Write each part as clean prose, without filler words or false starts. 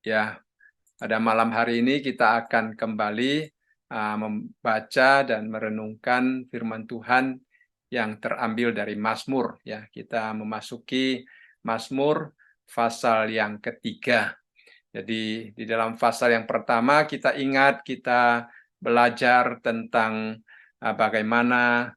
Ya, pada malam hari ini kita akan kembali membaca dan merenungkan firman Tuhan yang terambil dari Mazmur. Ya, kita memasuki Mazmur pasal yang ketiga. Jadi di dalam pasal yang pertama kita ingat kita belajar tentang bagaimana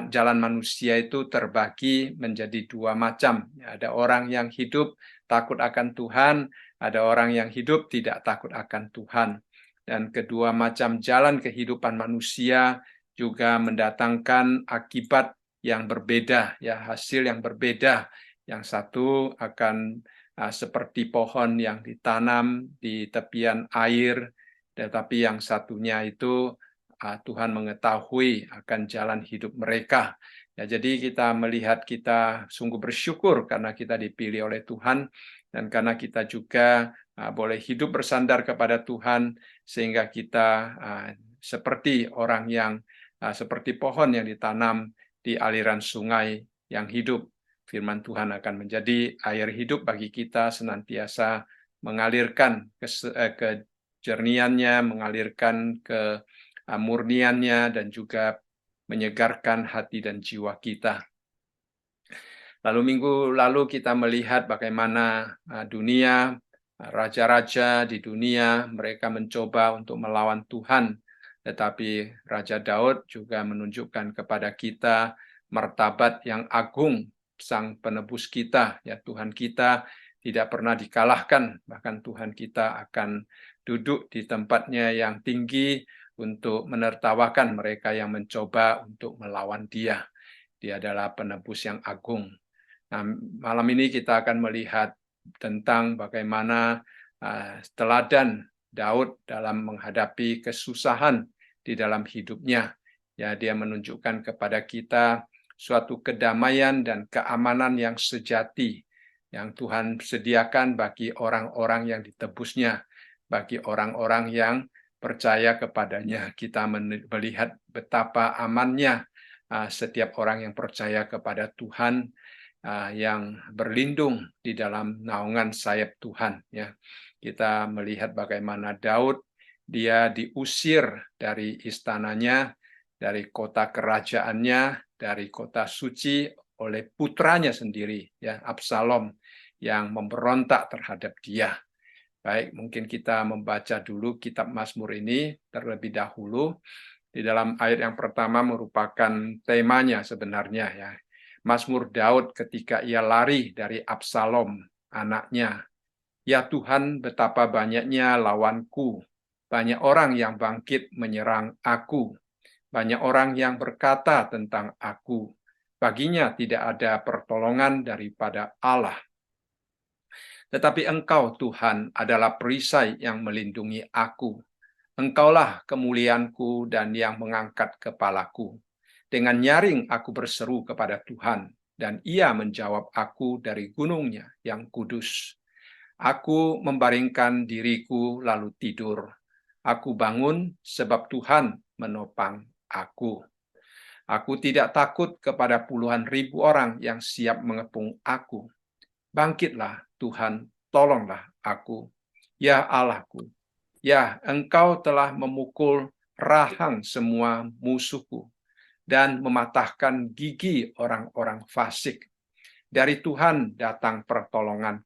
jalan manusia itu terbagi menjadi dua macam. Ada orang yang hidup takut akan Tuhan, ada orang yang hidup tidak takut akan Tuhan. Dan kedua macam jalan kehidupan manusia juga mendatangkan akibat yang berbeda, ya, hasil yang berbeda. Yang satu akan seperti pohon yang ditanam di tepian air, tetapi yang satunya itu Tuhan mengetahui akan jalan hidup mereka. Ya, jadi kita melihat kita sungguh bersyukur karena kita dipilih oleh Tuhan dan karena kita juga boleh hidup bersandar kepada Tuhan sehingga kita seperti orang yang seperti pohon yang ditanam di aliran sungai yang hidup. Firman Tuhan akan menjadi air hidup bagi kita, senantiasa mengalirkan kejerniannya, mengalirkan kemurniannya, dan juga menyegarkan hati dan jiwa kita. Lalu minggu lalu kita melihat bagaimana dunia, raja-raja di dunia, mereka mencoba untuk melawan Tuhan. Tetapi Raja Daud juga menunjukkan kepada kita martabat yang agung, Sang Penebus kita, ya, Tuhan kita tidak pernah dikalahkan, bahkan Tuhan kita akan duduk di tempatnya yang tinggi untuk menertawakan mereka yang mencoba untuk melawan Dia. Dia adalah penebus yang agung. Nah, malam ini kita akan melihat tentang bagaimana teladan Daud dalam menghadapi kesusahan di dalam hidupnya. Ya, dia menunjukkan kepada kita suatu kedamaian dan keamanan yang sejati yang Tuhan sediakan bagi orang-orang yang ditebusnya, bagi orang-orang yang percaya kepadanya. Kita melihat betapa amannya setiap orang yang percaya kepada Tuhan, yang berlindung di dalam naungan sayap Tuhan. Ya, kita melihat bagaimana Daud, dia diusir dari istananya, dari kota kerajaannya, dari kota suci oleh putranya sendiri, ya, Absalom, yang memberontak terhadap dia. Baik, mungkin kita membaca dulu kitab Mazmur ini terlebih dahulu. Di dalam ayat yang pertama merupakan temanya sebenarnya, ya. Mazmur Daud ketika ia lari dari Absalom, anaknya. Ya Tuhan, betapa banyaknya lawanku. Banyak orang yang bangkit menyerang aku. Banyak orang yang berkata tentang aku. Baginya tidak ada pertolongan daripada Allah. Tetapi Engkau, Tuhan, adalah perisai yang melindungi aku. Engkaulah kemuliaanku dan yang mengangkat kepalaku. Dengan nyaring aku berseru kepada Tuhan, dan Ia menjawab aku dari gunungnya yang kudus. Aku membaringkan diriku lalu tidur. Aku bangun sebab Tuhan menopang aku. Aku tidak takut kepada puluhan ribu orang yang siap mengepung aku. Bangkitlah Tuhan, tolonglah aku. Ya Allahku, ya, Engkau telah memukul rahang semua musuhku dan mematahkan gigi orang-orang fasik. Dari Tuhan datang pertolongan,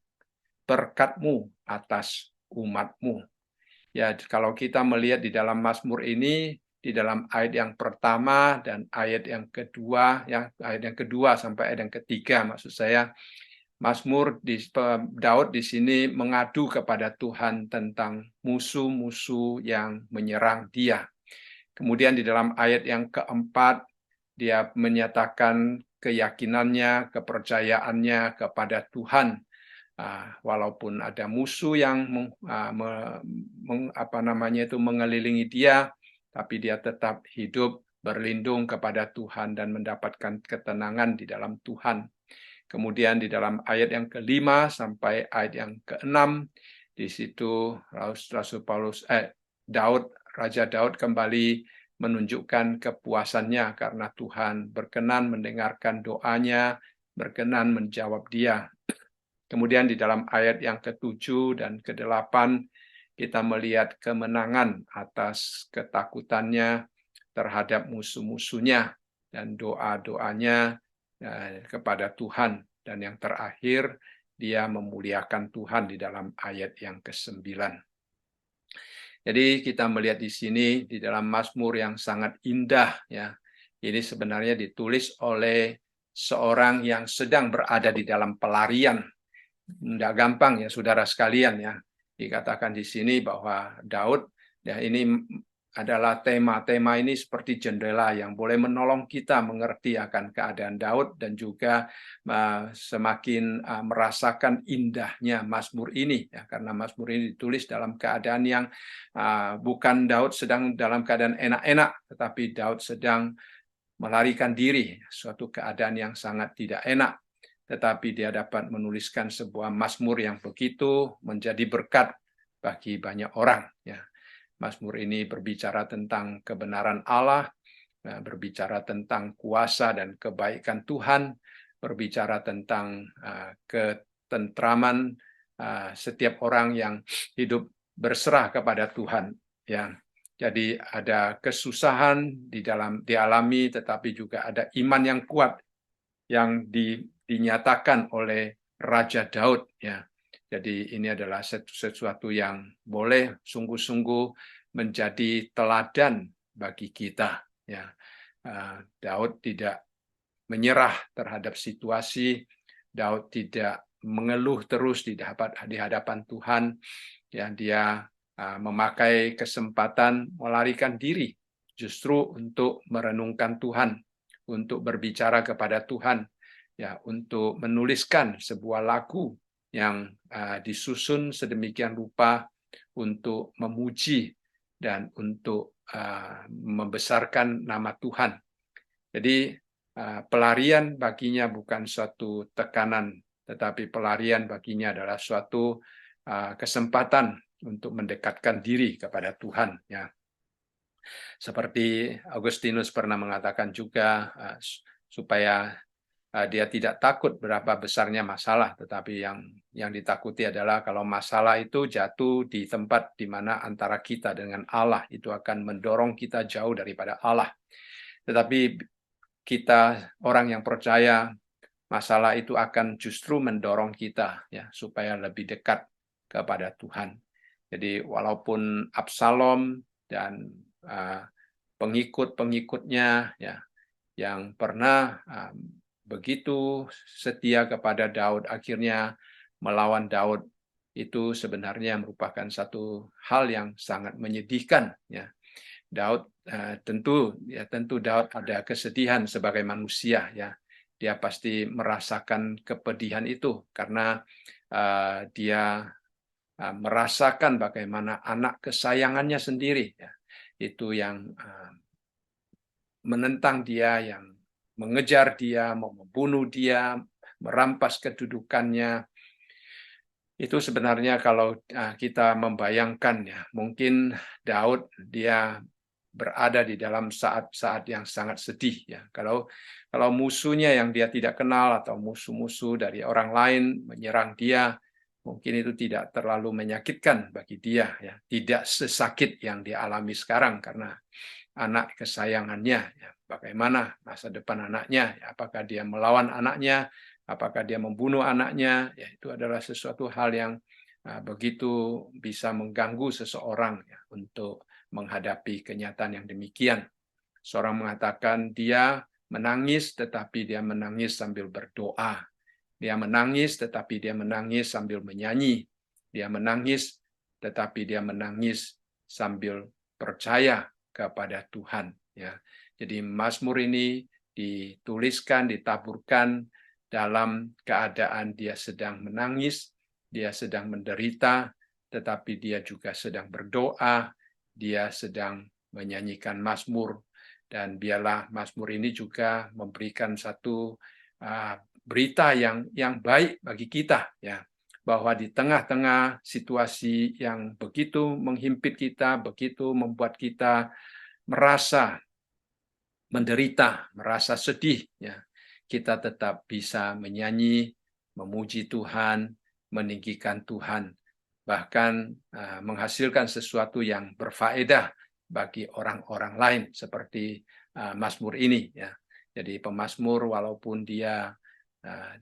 berkat-Mu atas umat-Mu. Ya, kalau kita melihat di dalam Mazmur ini, di dalam ayat yang pertama dan ayat yang kedua, ayat yang kedua sampai ayat yang ketiga, maksud saya, Mazmur Daud di sini mengadu kepada Tuhan tentang musuh-musuh yang menyerang dia. Kemudian di dalam ayat yang keempat, dia menyatakan keyakinannya, kepercayaannya kepada Tuhan. Walaupun ada musuh yang mengelilingi dia, tapi dia tetap hidup berlindung kepada Tuhan dan mendapatkan ketenangan di dalam Tuhan. Kemudian di dalam ayat yang kelima sampai ayat yang keenam, di situ Raja Daud kembali menunjukkan kepuasannya karena Tuhan berkenan mendengarkan doanya, berkenan menjawab dia. Kemudian di dalam ayat yang ke-7 dan ke-8 kita melihat kemenangan atas ketakutannya terhadap musuh-musuhnya dan doa-doanya kepada Tuhan. Dan yang terakhir, dia memuliakan Tuhan di dalam ayat yang ke-9. Jadi kita melihat di sini di dalam Mazmur yang sangat indah ya. Ini sebenarnya ditulis oleh seorang yang sedang berada di dalam pelarian. Tidak gampang ya saudara sekalian ya. Dikatakan di sini bahwa Daud ya ini adalah tema ini seperti jendela yang boleh menolong kita mengerti akan keadaan Daud dan juga semakin merasakan indahnya Mazmur ini ya, karena Mazmur ini ditulis dalam keadaan yang bukan Daud sedang dalam keadaan enak-enak, tetapi Daud sedang melarikan diri, suatu keadaan yang sangat tidak enak. Tetapi dia dapat menuliskan sebuah Mazmur yang begitu menjadi berkat bagi banyak orang ya. Mazmur ini berbicara tentang kebenaran Allah, berbicara tentang kuasa dan kebaikan Tuhan, berbicara tentang ketentraman setiap orang yang hidup berserah kepada Tuhan. Ya, jadi ada kesusahan dialami, tetapi juga ada iman yang kuat yang dinyatakan oleh Raja Daud. Ya, jadi ini adalah sesuatu yang boleh sungguh-sungguh menjadi teladan bagi kita. Ya, Daud tidak menyerah terhadap situasi. Daud tidak mengeluh terus di hadapan Tuhan. Ya, dia memakai kesempatan melarikan diri justru untuk merenungkan Tuhan, untuk berbicara kepada Tuhan, ya, untuk menuliskan sebuah lagu yang disusun sedemikian rupa untuk memuji dan untuk membesarkan nama Tuhan. Jadi pelarian baginya bukan suatu tekanan, tetapi pelarian baginya adalah suatu kesempatan untuk mendekatkan diri kepada Tuhan. Ya. Seperti Agustinus pernah mengatakan juga supaya dia tidak takut berapa besarnya masalah, tetapi yang ditakuti adalah kalau masalah itu jatuh di tempat di mana antara kita dengan Allah, itu akan mendorong kita jauh daripada Allah. Tetapi kita orang yang percaya, masalah itu akan justru mendorong kita ya supaya lebih dekat kepada Tuhan. Jadi walaupun Absalom dan pengikut-pengikutnya ya yang pernah begitu setia kepada Daud, akhirnya melawan Daud, itu sebenarnya merupakan satu hal yang sangat menyedihkan. Ya. Daud tentu Daud ada kesedihan sebagai manusia. Ya. Dia pasti merasakan kepedihan itu karena dia merasakan bagaimana anak kesayangannya sendiri ya, itu yang menentang dia, yang mengejar dia, mau membunuh dia, merampas kedudukannya. Itu sebenarnya kalau kita membayangkan ya, mungkin Daud dia berada di dalam saat-saat yang sangat sedih ya. Kalau musuhnya yang dia tidak kenal atau musuh-musuh dari orang lain menyerang dia, mungkin itu tidak terlalu menyakitkan bagi dia ya. Tidak sesakit yang dia alami sekarang karena anak kesayangannya ya. Bagaimana masa depan anaknya? Ya, apakah dia melawan anaknya? Apakah dia membunuh anaknya? Ya, itu adalah sesuatu hal yang begitu bisa mengganggu seseorang ya, untuk menghadapi kenyataan yang demikian. Seorang mengatakan dia menangis, tetapi dia menangis sambil berdoa. Dia menangis, tetapi dia menangis sambil menyanyi. Dia menangis, tetapi dia menangis sambil percaya kepada Tuhan. Ya, jadi Mazmur ini dituliskan, ditaburkan dalam keadaan dia sedang menangis, dia sedang menderita, tetapi dia juga sedang berdoa, dia sedang menyanyikan Mazmur, dan biarlah Mazmur ini juga memberikan satu berita yang baik bagi kita, ya, bahwa di tengah-tengah situasi yang begitu menghimpit kita, begitu membuat kita merasa menderita, merasa sedih, ya, kita tetap bisa menyanyi, memuji Tuhan, meninggikan Tuhan, bahkan menghasilkan sesuatu yang berfaedah bagi orang-orang lain seperti Mazmur ini ya. Jadi pemazmur walaupun dia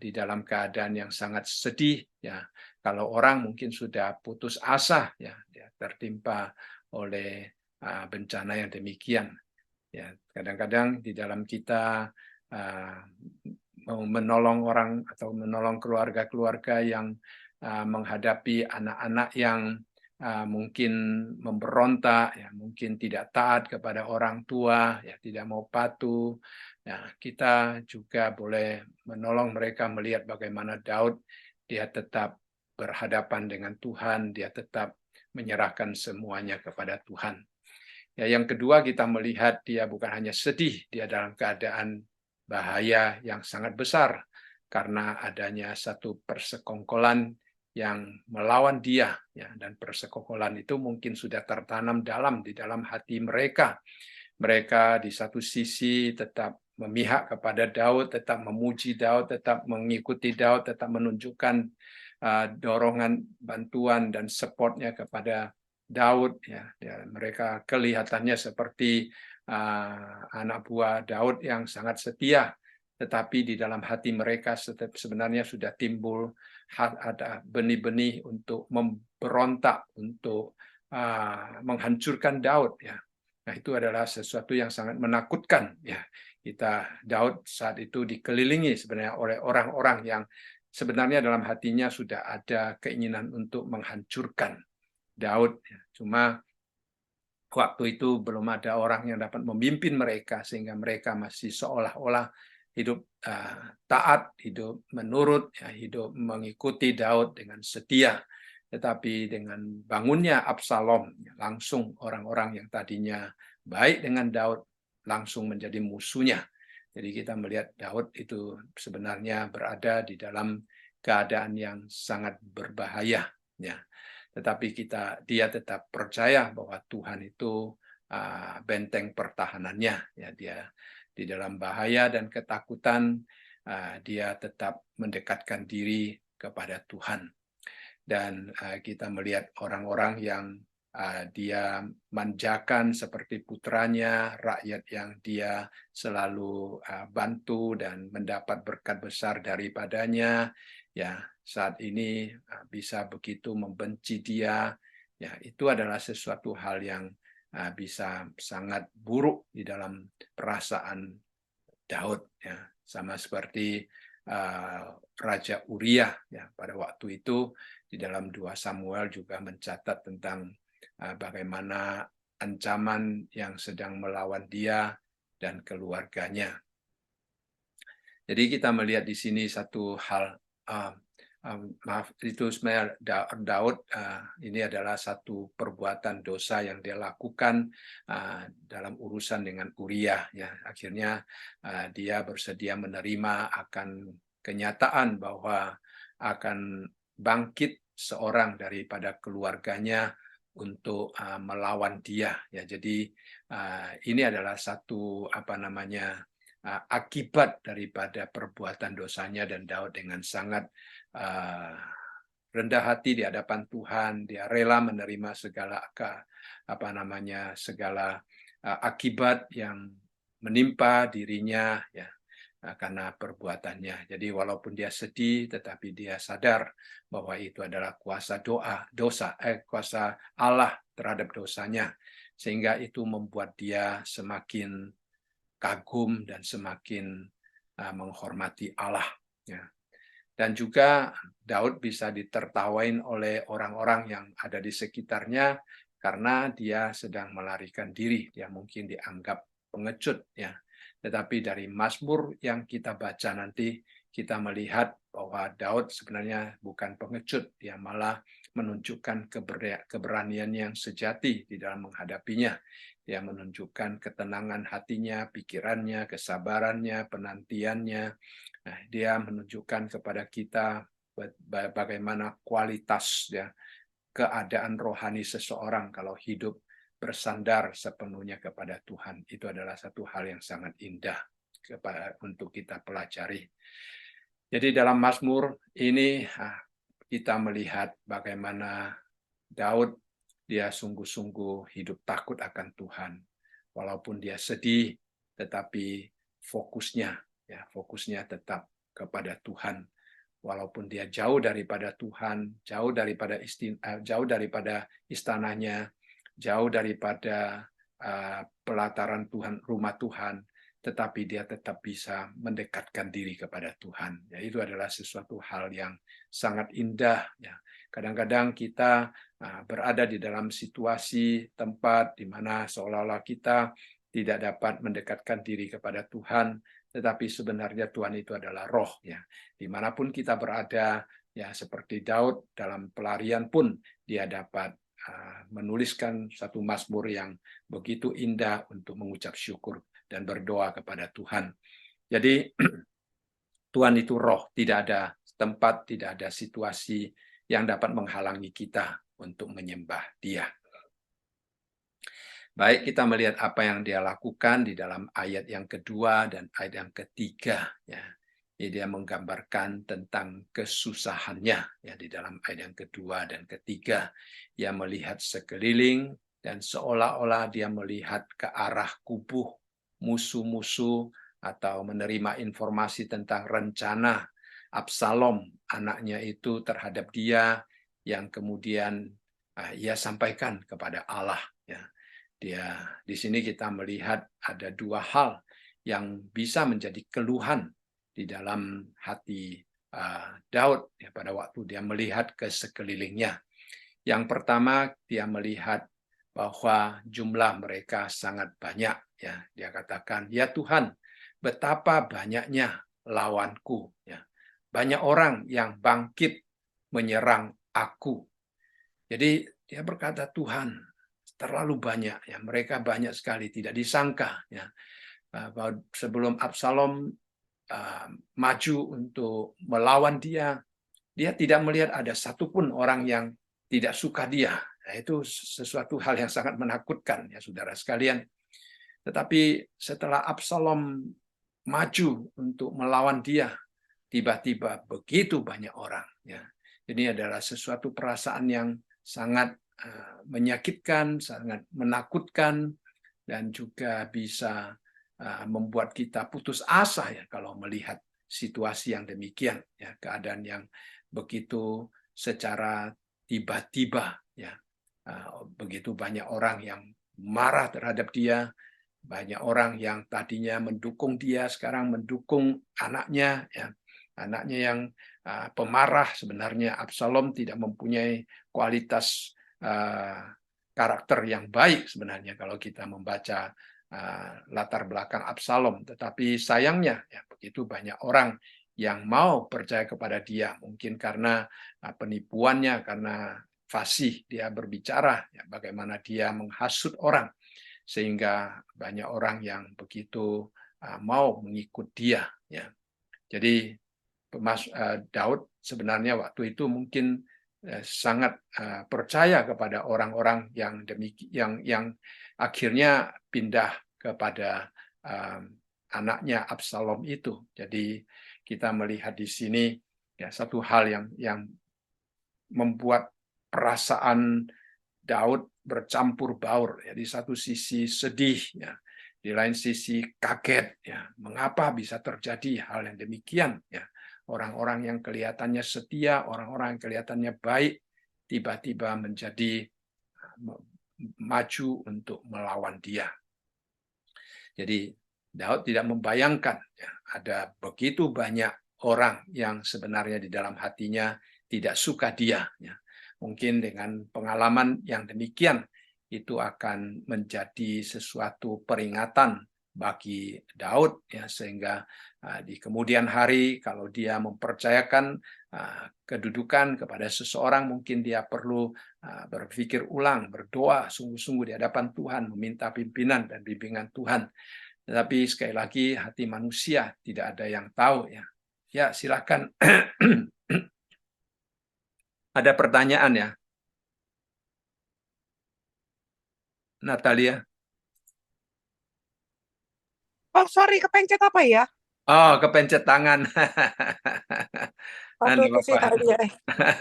di dalam keadaan yang sangat sedih ya, kalau orang mungkin sudah putus asa ya, dia tertimpa oleh bencana yang demikian ya, kadang-kadang di dalam kita mau menolong orang atau menolong keluarga-keluarga yang menghadapi anak-anak yang mungkin memberontak, ya, mungkin tidak taat kepada orang tua, ya, tidak mau patuh. Ya, kita juga boleh menolong mereka melihat bagaimana Daud, dia tetap berhadapan dengan Tuhan, dia tetap menyerahkan semuanya kepada Tuhan. Ya, yang kedua kita melihat dia bukan hanya sedih, dia dalam keadaan bahaya yang sangat besar karena adanya satu persekongkolan yang melawan dia ya, dan persekongkolan itu mungkin sudah tertanam di dalam hati mereka. Mereka di satu sisi tetap memihak kepada Daud, tetap memuji Daud, tetap mengikuti Daud, tetap menunjukkan dorongan, bantuan dan supportnya kepada Daud ya, mereka kelihatannya seperti anak buah Daud yang sangat setia, tetapi di dalam hati mereka sebenarnya sudah timbul ada benih-benih untuk memberontak, untuk menghancurkan Daud ya. Nah, itu adalah sesuatu yang sangat menakutkan ya. Daud saat itu dikelilingi sebenarnya oleh orang-orang yang sebenarnya dalam hatinya sudah ada keinginan untuk menghancurkan Daud. Cuma waktu itu belum ada orang yang dapat memimpin mereka sehingga mereka masih seolah-olah hidup taat, hidup menurut, ya, hidup mengikuti Daud dengan setia. Tetapi dengan bangunnya Absalom, langsung orang-orang yang tadinya baik dengan Daud langsung menjadi musuhnya. Jadi kita melihat Daud itu sebenarnya berada di dalam keadaan yang sangat berbahaya. Ya. Tetapi dia tetap percaya bahwa Tuhan itu benteng pertahanannya. Ya, dia di dalam bahaya dan ketakutan, dia tetap mendekatkan diri kepada Tuhan. Dan kita melihat orang-orang yang dia manjakan seperti putranya, rakyat yang dia selalu bantu dan mendapat berkat besar daripadanya, ya saat ini bisa begitu membenci dia, ya itu adalah sesuatu hal yang bisa sangat buruk di dalam perasaan Daud, ya sama seperti Raja Uria ya pada waktu itu di dalam 2 Samuel juga mencatat tentang bagaimana ancaman yang sedang melawan dia dan keluarganya. Jadi kita melihat di sini satu hal, itu sebenarnya Daud ini adalah satu perbuatan dosa yang dia lakukan dalam urusan dengan Uria. Ya, akhirnya dia bersedia menerima akan kenyataan bahwa akan bangkit seorang daripada keluarganya untuk melawan dia. Ya, jadi ini adalah satu akibat daripada perbuatan dosanya, dan Daud dengan sangat rendah hati di hadapan Tuhan, dia rela menerima segala akibat yang menimpa dirinya ya karena perbuatannya. Jadi walaupun dia sedih, tetapi dia sadar bahwa itu adalah kuasa kuasa Allah terhadap dosanya, sehingga itu membuat dia semakin kagum dan semakin menghormati Allah. Ya. Dan juga Daud bisa ditertawain oleh orang-orang yang ada di sekitarnya karena dia sedang melarikan diri. Dia mungkin dianggap pengecut. Ya. Tetapi dari Mazmur yang kita baca nanti, kita melihat bahwa Daud sebenarnya bukan pengecut. Dia malah menunjukkan keberanian yang sejati di dalam menghadapinya. Dia menunjukkan ketenangan hatinya, pikirannya, kesabarannya, penantiannya. Nah, dia menunjukkan kepada kita bagaimana kualitas ya keadaan rohani seseorang kalau hidup bersandar sepenuhnya kepada Tuhan. Itu adalah satu hal yang sangat indah untuk kita pelajari. Jadi dalam Mazmur ini kita melihat bagaimana Daud, dia sungguh-sungguh hidup takut akan Tuhan. Walaupun dia sedih, tetapi fokusnya tetap kepada Tuhan. Walaupun dia jauh daripada Tuhan, jauh daripada istananya, jauh daripada pelataran Tuhan, rumah Tuhan, tetapi dia tetap bisa mendekatkan diri kepada Tuhan. Ya, itu adalah sesuatu hal yang sangat indah. Ya. Kadang-kadang kita berada di dalam situasi tempat di mana seolah-olah kita tidak dapat mendekatkan diri kepada Tuhan, tetapi sebenarnya Tuhan itu adalah roh. Ya. Dimanapun kita berada, ya seperti Daud dalam pelarian pun dia dapat menuliskan satu mazmur yang begitu indah untuk mengucap syukur dan berdoa kepada Tuhan. Jadi Tuhan itu roh, tidak ada tempat, tidak ada situasi yang dapat menghalangi kita untuk menyembah Dia. Baik, kita melihat apa yang dia lakukan di dalam ayat yang kedua dan ayat yang ketiga. Ya. Dia menggambarkan tentang kesusahannya ya di dalam ayat yang kedua dan ketiga. Dia melihat sekeliling dan seolah-olah dia melihat ke arah kubuh musuh-musuh atau menerima informasi tentang rencana Absalom, anaknya itu terhadap dia yang kemudian ia sampaikan kepada Allah. Ya. Di sini kita melihat ada dua hal yang bisa menjadi keluhan di dalam hati Daud ya, pada waktu dia melihat ke sekelilingnya. Yang pertama, dia melihat bahwa jumlah mereka sangat banyak. Ya, dia katakan, ya Tuhan, betapa banyaknya lawanku. Ya. Banyak orang yang bangkit menyerang aku. Jadi dia berkata, Tuhan, terlalu banyak ya, mereka banyak sekali, tidak disangka ya. Sebelum Absalom maju untuk melawan dia tidak melihat ada satupun orang yang tidak suka dia. Nah, itu sesuatu hal yang sangat menakutkan ya saudara sekalian. Tetapi setelah Absalom maju untuk melawan dia, tiba-tiba begitu banyak orang ya. Ini adalah sesuatu perasaan yang sangat menyakitkan, sangat menakutkan, dan juga bisa membuat kita putus asa ya kalau melihat situasi yang demikian ya, keadaan yang begitu secara tiba-tiba ya, begitu banyak orang yang marah terhadap dia, banyak orang yang tadinya mendukung dia sekarang mendukung anaknya ya, anaknya yang pemarah. Sebenarnya Absalom tidak mempunyai kualitas karakter yang baik sebenarnya kalau kita membaca latar belakang Absalom, tetapi sayangnya ya begitu banyak orang yang mau percaya kepada dia, mungkin karena penipuannya, karena fasih dia berbicara, ya, bagaimana dia menghasut orang, sehingga banyak orang yang begitu mau mengikut dia. Ya. Jadi Daud sebenarnya waktu itu mungkin sangat percaya kepada orang-orang yang demikian, yang akhirnya pindah kepada anaknya Absalom itu. Jadi kita melihat di sini ya satu hal yang membuat perasaan Daud bercampur baur ya, di satu sisi sedih ya, di lain sisi kaget ya, mengapa bisa terjadi hal yang demikian ya. Orang-orang yang kelihatannya setia, orang-orang yang kelihatannya baik, tiba-tiba menjadi maju untuk melawan dia. Jadi Daud tidak membayangkan ya, ada begitu banyak orang yang sebenarnya di dalam hatinya tidak suka dia. Ya. Mungkin dengan pengalaman yang demikian, itu akan menjadi sesuatu peringatan bagi Daud ya, sehingga di kemudian hari kalau dia mempercayakan kedudukan kepada seseorang, mungkin dia perlu berpikir ulang, berdoa sungguh-sungguh di hadapan Tuhan, meminta pimpinan dan bimbingan Tuhan. Tetapi sekali lagi hati manusia tidak ada yang tahu ya. Ya, silakan. Ada pertanyaan ya, Natalia? Oh, sorry, kepencet apa ya? Oh, kepencet tangan. Aduh, Nggak itu sih apa-apa. hadiah.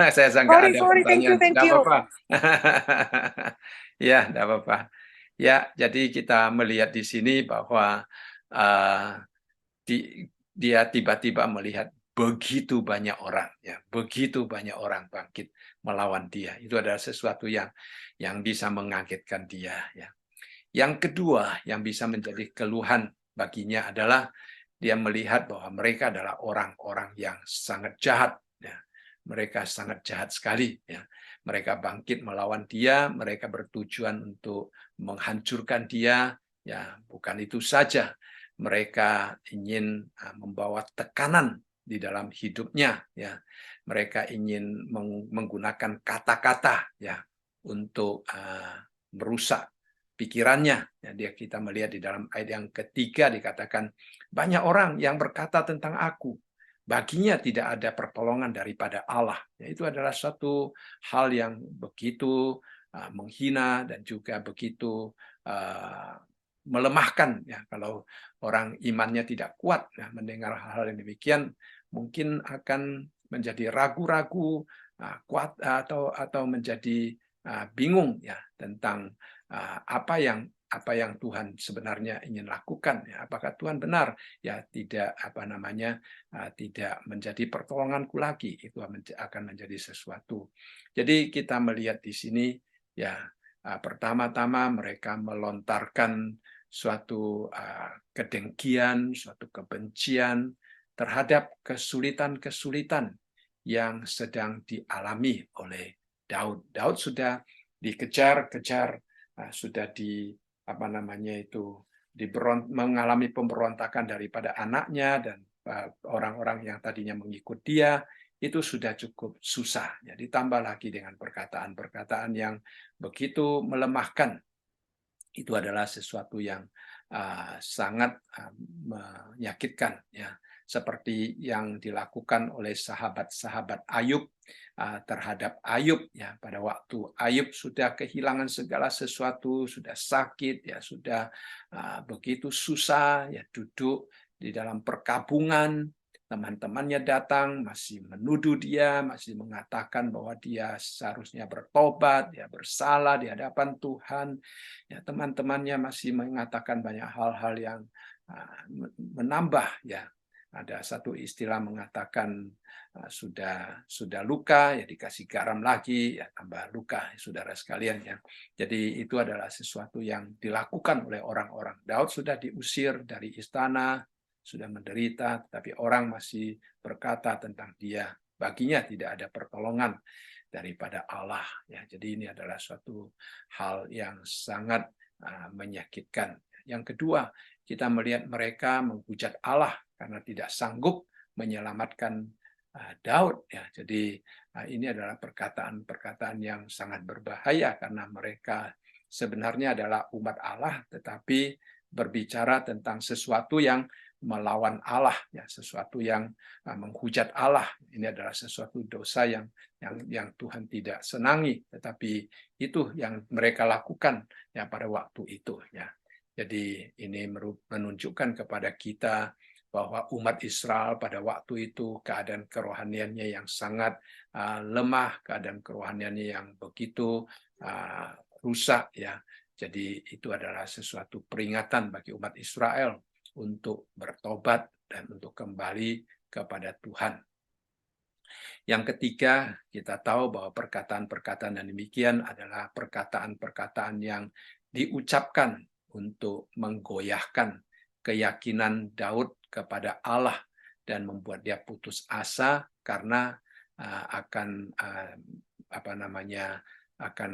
Saya sangka Sorry, ada sorry, thank you, pertanyaan. thank Nggak you. apa-apa. Ya, nggak apa-apa. Ya, jadi kita melihat di sini bahwa uh, dia tiba-tiba melihat begitu banyak orang, ya, begitu banyak orang bangkit melawan dia. Itu adalah sesuatu yang bisa mengagetkan dia. Ya. Yang kedua yang bisa menjadi keluhan baginya adalah dia melihat bahwa mereka adalah orang-orang yang sangat jahat. Ya. Mereka sangat jahat sekali. Ya. Mereka bangkit melawan dia, mereka bertujuan untuk menghancurkan dia. Ya, bukan itu saja, mereka ingin membawa tekanan di dalam hidupnya. Ya, mereka ingin menggunakan kata-kata ya untuk merusak pikirannya. Ya, kita melihat di dalam ayat yang ketiga dikatakan banyak orang yang berkata tentang aku, baginya tidak ada pertolongan daripada Allah. Ya, itu adalah suatu hal yang begitu menghina dan juga begitu melemahkan. Ya, kalau orang imannya tidak kuat, ya, mendengar hal-hal yang demikian, mungkin akan menjadi ragu-ragu, kuat atau menjadi bingung ya tentang apa yang Tuhan sebenarnya ingin lakukan. Ya, apakah Tuhan benar? Ya tidak tidak menjadi pertolonganku lagi. Itu akan menjadi sesuatu. Jadi kita melihat di sini ya pertama-tama mereka melontarkan suatu kedengkian, suatu kebencian terhadap kesulitan-kesulitan yang sedang dialami oleh Daud. Daud sudah dikejar-kejar, sudah mengalami pemberontakan daripada anaknya dan orang-orang yang tadinya mengikut dia, itu sudah cukup susah. Ya, ditambah lagi dengan perkataan-perkataan yang begitu melemahkan. Itu adalah sesuatu yang sangat menyakitkan, ya, seperti yang dilakukan oleh sahabat-sahabat Ayub terhadap Ayub, ya, pada waktu Ayub sudah kehilangan segala sesuatu, sudah sakit, ya, sudah begitu susah, ya, duduk di dalam perkabungan. Teman-temannya datang, masih menuduh dia, masih mengatakan bahwa dia seharusnya bertobat, dia bersalah di hadapan Tuhan. Ya, teman-temannya masih mengatakan banyak hal-hal yang menambah, ya. Ada satu istilah mengatakan sudah luka, ya dikasih garam lagi, ya tambah luka, saudara sekalian, ya. Jadi itu adalah sesuatu yang dilakukan oleh orang-orang. Daud sudah diusir dari istana, sudah menderita, tetapi orang masih berkata tentang dia, baginya tidak ada pertolongan daripada Allah. Ya, jadi ini adalah suatu hal yang sangat menyakitkan. Yang kedua, kita melihat mereka menghujat Allah karena tidak sanggup menyelamatkan Daud. Ya, jadi ini adalah perkataan-perkataan yang sangat berbahaya karena mereka sebenarnya adalah umat Allah, tetapi berbicara tentang sesuatu yang melawan Allah, ya, sesuatu yang menghujat Allah. Ini adalah sesuatu dosa yang Tuhan tidak senangi, tetapi itu yang mereka lakukan ya pada waktu itu, ya. Jadi ini menunjukkan kepada kita bahwa umat Israel pada waktu itu keadaan kerohaniannya yang sangat lemah, keadaan kerohaniannya yang begitu rusak, ya. Jadi itu adalah sesuatu peringatan bagi umat Israel untuk bertobat dan untuk kembali kepada Tuhan. Yang ketiga, kita tahu bahwa perkataan-perkataan yang demikian adalah perkataan-perkataan yang diucapkan untuk menggoyahkan keyakinan Daud kepada Allah dan membuat dia putus asa karena akan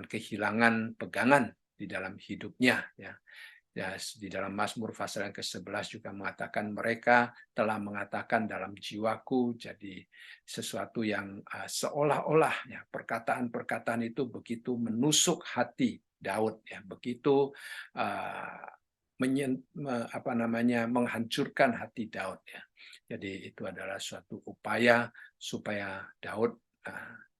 kehilangan pegangan di dalam hidupnya, ya. Ya, di dalam Mazmur pasal yang ke-11 juga mengatakan mereka telah mengatakan dalam jiwaku, jadi sesuatu yang seolah-olah ya perkataan-perkataan itu begitu menusuk hati Daud, ya, begitu menghancurkan hati Daud, ya. Jadi itu adalah suatu upaya supaya Daud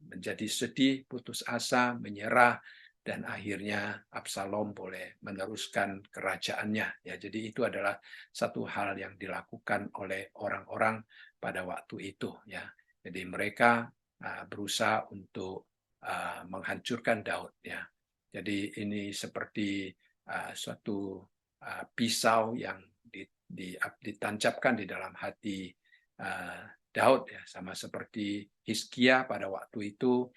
menjadi sedih, putus asa, menyerah, dan akhirnya Absalom boleh meneruskan kerajaannya. Ya, jadi itu adalah satu hal yang dilakukan oleh orang-orang pada waktu itu. Ya, jadi mereka berusaha untuk menghancurkan Daud. Ya, jadi ini seperti suatu pisau yang ditancapkan di dalam hati Daud, ya, sama seperti Hizkia pada waktu itu.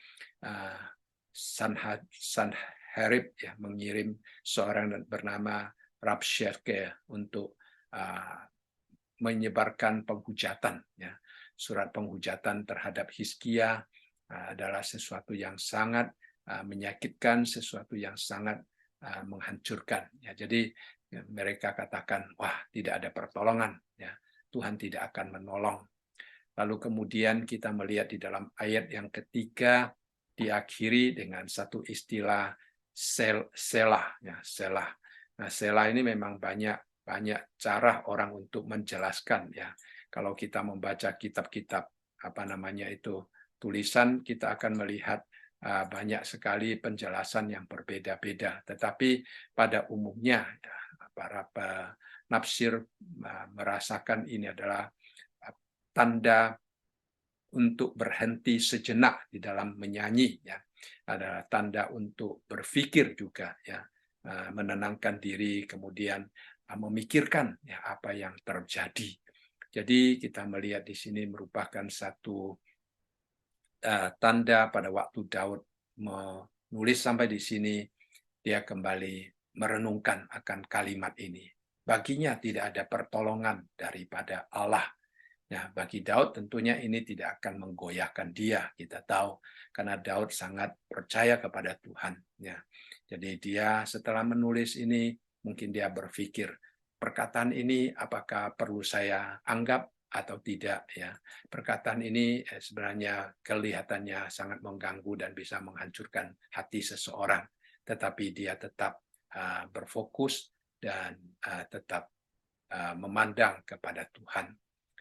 Sanherib ya mengirim seorang bernama Rabshakeh untuk menyebarkan penghujatan, ya. Surat penghujatan terhadap Hizkia adalah sesuatu yang sangat menyakitkan, sesuatu yang sangat menghancurkan. Ya, jadi ya, mereka katakan, wah, tidak ada pertolongan, ya. Tuhan tidak akan menolong. Lalu kemudian kita melihat di dalam ayat yang ketiga diakhiri dengan satu istilah selah, ya, selah. Nah, selah ini memang banyak cara orang untuk menjelaskan, ya. Kalau kita membaca kitab-kitab tulisan, kita akan melihat banyak sekali penjelasan yang berbeda-beda. Tetapi pada umumnya ya, para penafsir merasakan ini adalah tanda untuk berhenti sejenak di dalam menyanyi, ya. Adalah tanda untuk berpikir juga, ya, menenangkan diri, kemudian memikirkan ya apa yang terjadi. Jadi kita melihat di sini merupakan satu tanda pada waktu Daud menulis sampai di sini, dia kembali merenungkan akan kalimat ini. Baginya tidak ada pertolongan daripada Allah. Nah, bagi Daud tentunya ini tidak akan menggoyahkan dia, kita tahu, karena Daud sangat percaya kepada Tuhan. Ya. Jadi dia setelah menulis ini, mungkin dia berpikir, perkataan ini apakah perlu saya anggap atau tidak? Ya. Perkataan ini sebenarnya kelihatannya sangat mengganggu dan bisa menghancurkan hati seseorang, tetapi dia tetap berfokus dan tetap memandang kepada Tuhan.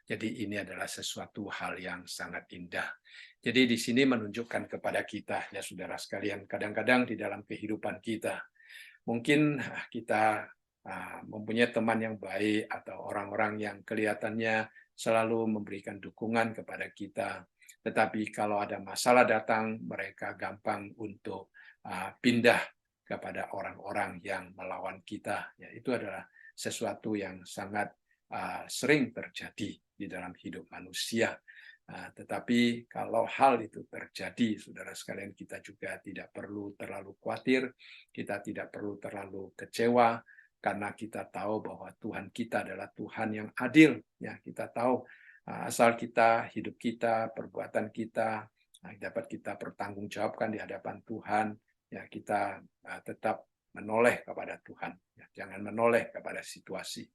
Jadi ini adalah sesuatu hal yang sangat indah. Jadi di sini menunjukkan kepada kita, ya saudara sekalian, kadang-kadang di dalam kehidupan kita, mungkin kita mempunyai teman yang baik atau orang-orang yang kelihatannya selalu memberikan dukungan kepada kita. Tetapi kalau ada masalah datang, mereka gampang untuk pindah kepada orang-orang yang melawan kita. Ya, itu adalah sesuatu yang sangat sering terjadi di dalam hidup manusia. Tetapi kalau hal itu terjadi, saudara sekalian, kita juga tidak perlu terlalu khawatir, kita tidak perlu terlalu kecewa, karena kita tahu bahwa Tuhan kita adalah Tuhan yang adil. Ya, kita tahu asal kita, hidup kita, perbuatan kita dapat kita pertanggungjawabkan di hadapan Tuhan. Ya, kita tetap menoleh kepada Tuhan. Ya, jangan menoleh kepada situasi.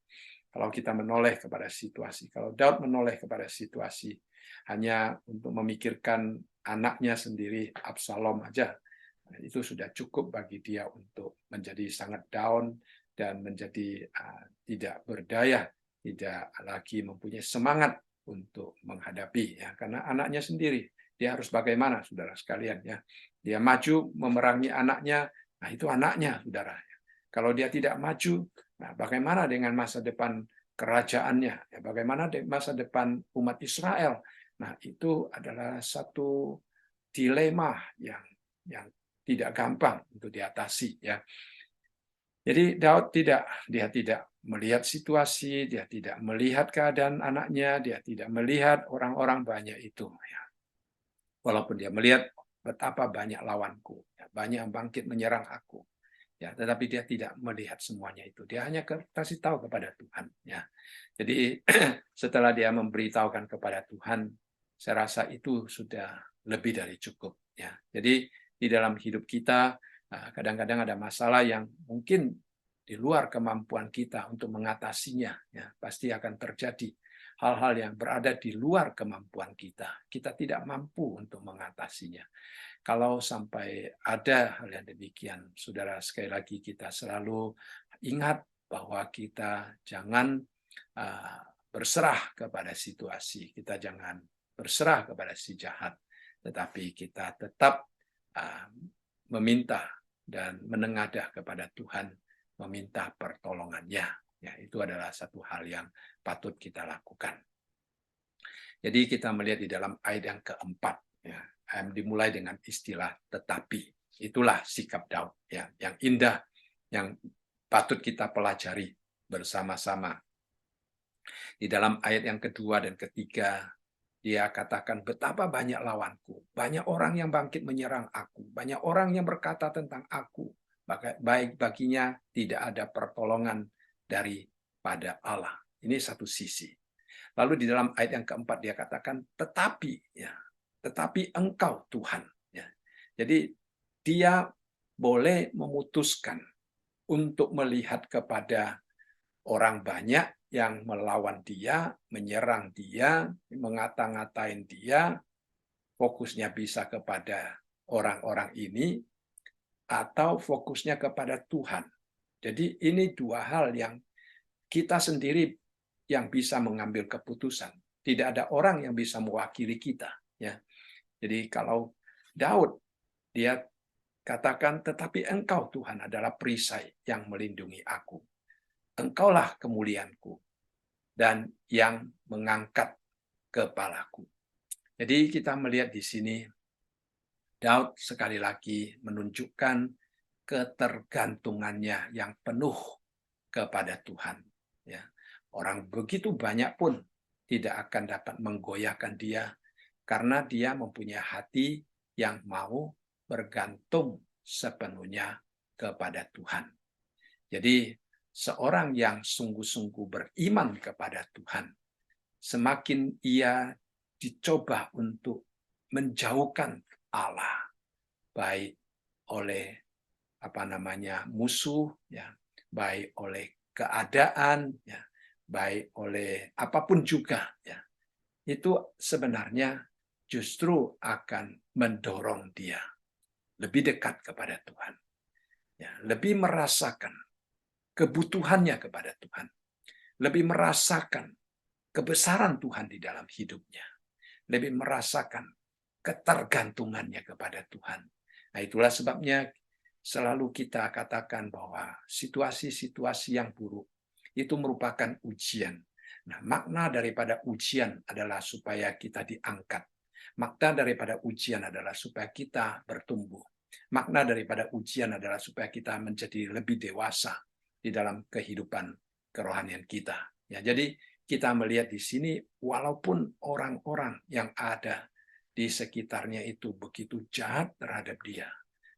Kalau kita menoleh kepada situasi, kalau Daud menoleh kepada situasi hanya untuk memikirkan anaknya sendiri, Absalom aja, itu sudah cukup bagi dia untuk menjadi sangat down dan menjadi tidak berdaya, tidak lagi mempunyai semangat untuk menghadapi, ya, karena anaknya sendiri. Dia harus bagaimana, saudara sekalian, ya? Dia maju memerangi anaknya, nah itu anaknya, saudara. Kalau dia tidak maju, nah, bagaimana dengan masa depan kerajaannya? Ya, bagaimana masa depan umat Israel? Nah, itu adalah satu dilema yang tidak gampang untuk diatasi. Ya. Jadi Daud dia tidak melihat situasi, dia tidak melihat keadaan anaknya, dia tidak melihat orang-orang banyak itu. Ya. Walaupun dia melihat betapa banyak lawanku, ya, banyak yang bangkit menyerang aku. Ya, tetapi dia tidak melihat semuanya itu. Dia hanya kasih tahu kepada Tuhan. Ya. Jadi setelah dia memberitahukan kepada Tuhan, saya rasa itu sudah lebih dari cukup. Ya. Jadi di dalam hidup kita kadang-kadang ada masalah yang mungkin di luar kemampuan kita untuk mengatasinya. Ya. Pasti akan terjadi hal-hal yang berada di luar kemampuan kita. Kita tidak mampu untuk mengatasinya. Kalau sampai ada hal yang demikian, saudara, sekali lagi kita selalu ingat bahwa kita jangan berserah kepada situasi, kita jangan berserah kepada si jahat, tetapi kita tetap meminta dan menengadah kepada Tuhan, meminta pertolongannya. Ya, itu adalah satu hal yang patut kita lakukan. Jadi kita melihat di dalam ayat yang keempat, ya, dimulai dengan istilah tetapi. Itulah sikap Daud, ya, yang indah, yang patut kita pelajari bersama-sama. Di dalam ayat yang kedua dan ketiga, dia katakan, betapa banyak lawanku, banyak orang yang bangkit menyerang aku, banyak orang yang berkata tentang aku, baik baginya tidak ada pertolongan daripada Allah. Ini satu sisi. Lalu di dalam ayat yang keempat dia katakan, tetapi, ya, tetapi engkau Tuhan. Ya. Jadi dia boleh memutuskan untuk melihat kepada orang banyak yang melawan dia, menyerang dia, mengata-ngatain dia, fokusnya bisa kepada orang-orang ini, atau fokusnya kepada Tuhan. Jadi ini dua hal yang kita sendiri yang bisa mengambil keputusan. Tidak ada orang yang bisa mewakili kita. Ya. Jadi kalau Daud, dia katakan, tetapi engkau Tuhan adalah perisai yang melindungi aku. Engkaulah kemuliaanku dan yang mengangkat kepalaku. Jadi kita melihat di sini, Daud sekali lagi menunjukkan ketergantungannya yang penuh kepada Tuhan. Ya. Orang begitu banyak pun tidak akan dapat menggoyahkan dia, karena dia mempunyai hati yang mau bergantung sepenuhnya kepada Tuhan. Jadi seorang yang sungguh-sungguh beriman kepada Tuhan, semakin ia dicoba untuk menjauhkan Allah, baik oleh musuh, ya, baik oleh keadaan, ya, baik oleh apapun juga, ya, itu sebenarnya justru akan mendorong dia lebih dekat kepada Tuhan, ya, lebih merasakan kebutuhannya kepada Tuhan, lebih merasakan kebesaran Tuhan di dalam hidupnya, lebih merasakan ketergantungannya kepada Tuhan. Nah, itulah sebabnya selalu kita katakan bahwa situasi-situasi yang buruk itu merupakan ujian. Nah, makna daripada ujian adalah supaya kita diangkat. Makna daripada ujian adalah supaya kita bertumbuh. Makna daripada ujian adalah supaya kita menjadi lebih dewasa di dalam kehidupan kerohanian kita. Ya, jadi kita melihat di sini, walaupun orang-orang yang ada di sekitarnya itu begitu jahat terhadap dia,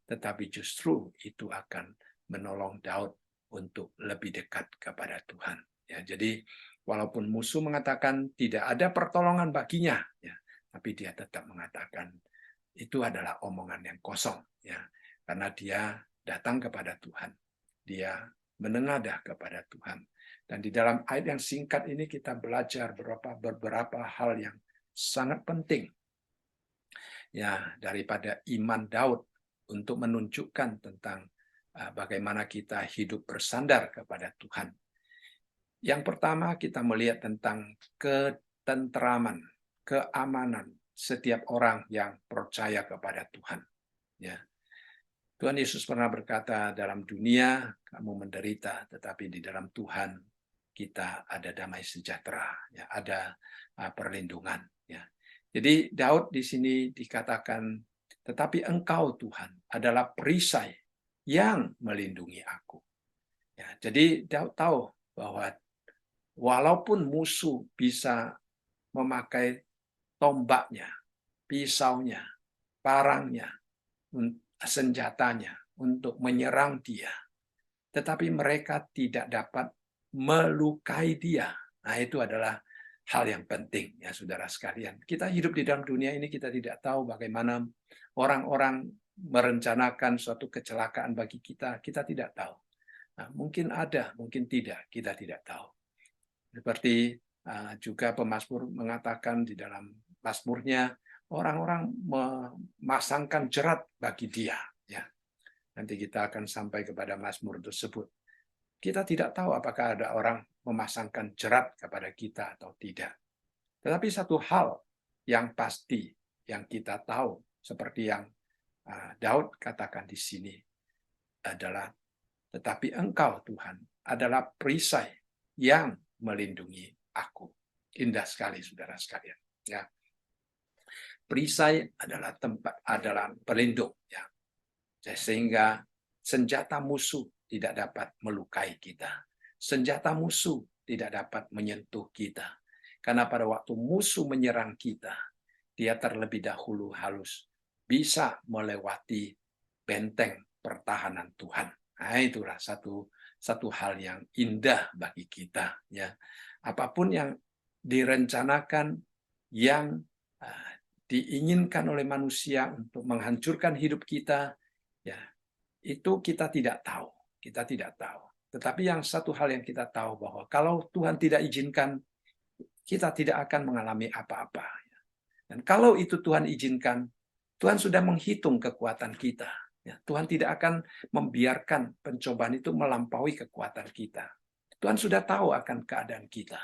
tetapi justru itu akan menolong Daud untuk lebih dekat kepada Tuhan. Ya, jadi walaupun musuh mengatakan tidak ada pertolongan baginya, ya, tapi dia tetap mengatakan itu adalah omongan yang kosong, ya, karena dia datang kepada Tuhan, dia menengadah kepada Tuhan. Dan di dalam ayat yang singkat ini kita belajar beberapa hal yang sangat penting, ya, daripada iman Daud untuk menunjukkan tentang bagaimana kita hidup bersandar kepada Tuhan. Yang pertama kita melihat tentang ketentraman, keamanan setiap orang yang percaya kepada Tuhan. Ya. Tuhan Yesus pernah berkata, dalam dunia kamu menderita, tetapi di dalam Tuhan kita ada damai sejahtera, ya, ada perlindungan. Ya. Jadi Daud di sini dikatakan, tetapi engkau Tuhan adalah perisai yang melindungi aku. Ya, jadi Daud tahu bahwa walaupun musuh bisa memakai tombaknya, pisaunya, parangnya, senjatanya untuk menyerang dia, tetapi mereka tidak dapat melukai dia. Nah, itu adalah hal yang penting, ya saudara sekalian. Kita hidup di dalam dunia ini, kita tidak tahu bagaimana orang-orang merencanakan suatu kecelakaan bagi kita. Kita tidak tahu. Nah, mungkin ada, mungkin tidak, kita tidak tahu. Seperti juga pemazmur mengatakan di dalam mazmurnya, orang-orang memasangkan jerat bagi dia. Ya. Nanti kita akan sampai kepada mazmur tersebut. Kita tidak tahu apakah ada orang memasangkan jerat kepada kita atau tidak. Tetapi satu hal yang pasti yang kita tahu, seperti yang Daud katakan di sini, adalah, tetapi Engkau Tuhan adalah perisai yang melindungi aku. Indah sekali saudara sekalian. Ya. Perisai adalah pelindung, ya. Sehingga senjata musuh tidak dapat melukai kita. Senjata musuh tidak dapat menyentuh kita. Karena pada waktu musuh menyerang kita, dia terlebih dahulu harus bisa melewati benteng pertahanan Tuhan. Nah, itulah satu hal yang indah bagi kita, ya. Apapun yang direncanakan, yang diinginkan oleh manusia untuk menghancurkan hidup kita, ya, itu kita tidak tahu. Kita tidak tahu. Tetapi yang satu hal yang kita tahu bahwa kalau Tuhan tidak izinkan, kita tidak akan mengalami apa-apa. Dan kalau itu Tuhan izinkan, Tuhan sudah menghitung kekuatan kita. Ya, Tuhan tidak akan membiarkan pencobaan itu melampaui kekuatan kita. Tuhan sudah tahu akan keadaan kita.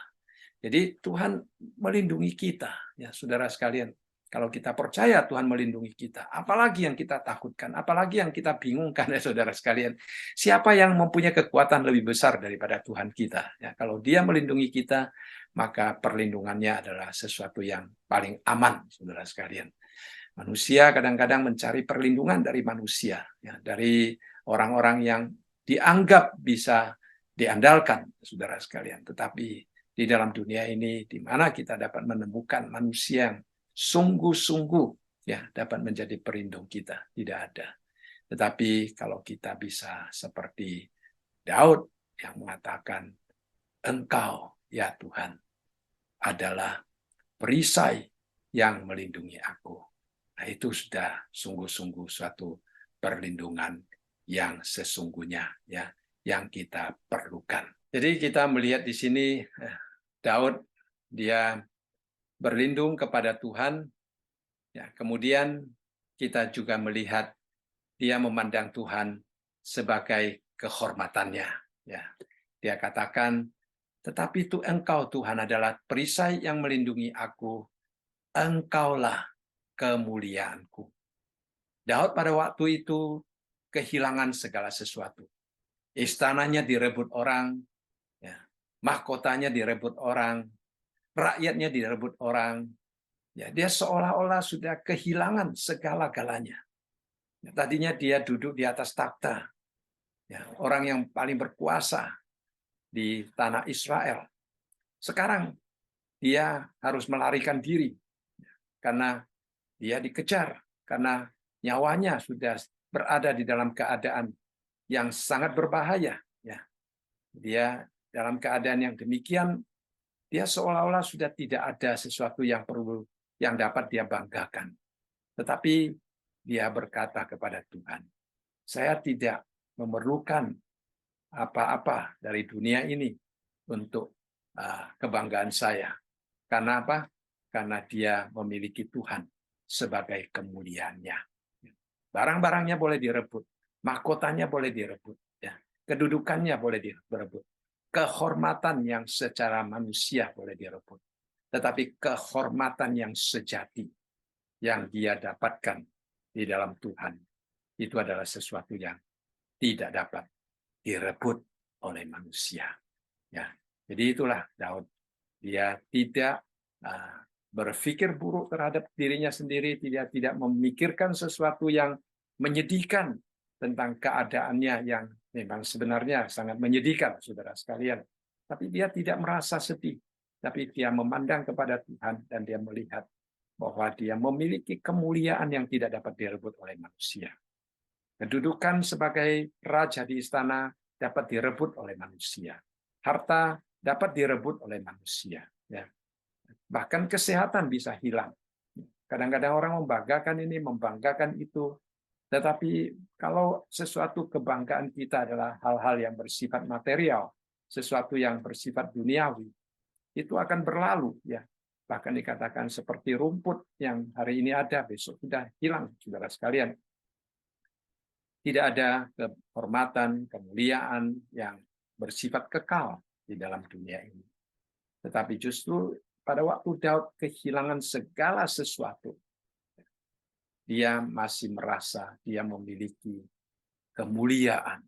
Jadi Tuhan melindungi kita, ya saudara sekalian. Kalau kita percaya Tuhan melindungi kita, apalagi yang kita takutkan, apalagi yang kita bingungkan, ya saudara sekalian. Siapa yang mempunyai kekuatan lebih besar daripada Tuhan kita? Ya, kalau Dia melindungi kita, maka perlindungannya adalah sesuatu yang paling aman, saudara sekalian. Manusia kadang-kadang mencari perlindungan dari manusia, ya, dari orang-orang yang dianggap bisa diandalkan, saudara sekalian. Tetapi di dalam dunia ini, di mana kita dapat menemukan manusia yang sungguh-sungguh, ya, dapat menjadi pelindung kita, tidak ada. Tetapi kalau kita bisa seperti Daud yang mengatakan, Engkau, ya Tuhan, adalah perisai yang melindungi aku. Nah, itu sudah sungguh-sungguh suatu perlindungan yang sesungguhnya, ya, yang kita perlukan. Jadi kita melihat di sini Daud, dia berlindung kepada Tuhan, ya. Kemudian kita juga melihat dia memandang Tuhan sebagai kehormatannya, ya. Dia katakan, tetapi itu Engkau Tuhan adalah perisai yang melindungi aku, Engkaulah kemuliaanku. Daud pada waktu itu kehilangan segala sesuatu. Istananya direbut orang, ya. Mahkotanya direbut orang, rakyatnya direbut orang. Ya, dia seolah-olah sudah kehilangan segala-galanya. Ya, tadinya dia duduk di atas takhta, ya, orang yang paling berkuasa di tanah Israel. Sekarang dia harus melarikan diri karena dia dikejar, karena nyawanya sudah berada di dalam keadaan yang sangat berbahaya. Ya. Dia dalam keadaan yang demikian, dia seolah-olah sudah tidak ada sesuatu yang dapat dia banggakan. Tetapi dia berkata kepada Tuhan, saya tidak memerlukan apa-apa dari dunia ini untuk kebanggaan saya. Karena apa? Karena dia memiliki Tuhan sebagai kemuliaannya. Barang-barangnya boleh direbut, mahkotanya boleh direbut, ya. Kedudukannya boleh direbut, kehormatan yang secara manusia boleh direbut. Tetapi kehormatan yang sejati yang dia dapatkan di dalam Tuhan, itu adalah sesuatu yang tidak dapat direbut oleh manusia. Ya, jadi itulah Daud. Dia tidak berpikir buruk terhadap dirinya sendiri, dia tidak memikirkan sesuatu yang menyedihkan tentang keadaannya yang memang sebenarnya sangat menyedihkan, saudara sekalian. Tapi dia tidak merasa sedih, tapi dia memandang kepada Tuhan dan dia melihat bahwa dia memiliki kemuliaan yang tidak dapat direbut oleh manusia. Kedudukan sebagai raja di istana dapat direbut oleh manusia. Harta dapat direbut oleh manusia. Ya. Bahkan kesehatan bisa hilang. Kadang-kadang orang membanggakan ini, membanggakan itu. Tetapi kalau sesuatu kebanggaan kita adalah hal-hal yang bersifat material, sesuatu yang bersifat duniawi, itu akan berlalu. Ya. Bahkan dikatakan seperti rumput yang hari ini ada, besok sudah hilang, saudara sekalian. Tidak ada kehormatan, kemuliaan yang bersifat kekal di dalam dunia ini. Tetapi justru pada waktu Daud kehilangan segala sesuatu, dia masih merasa dia memiliki kemuliaan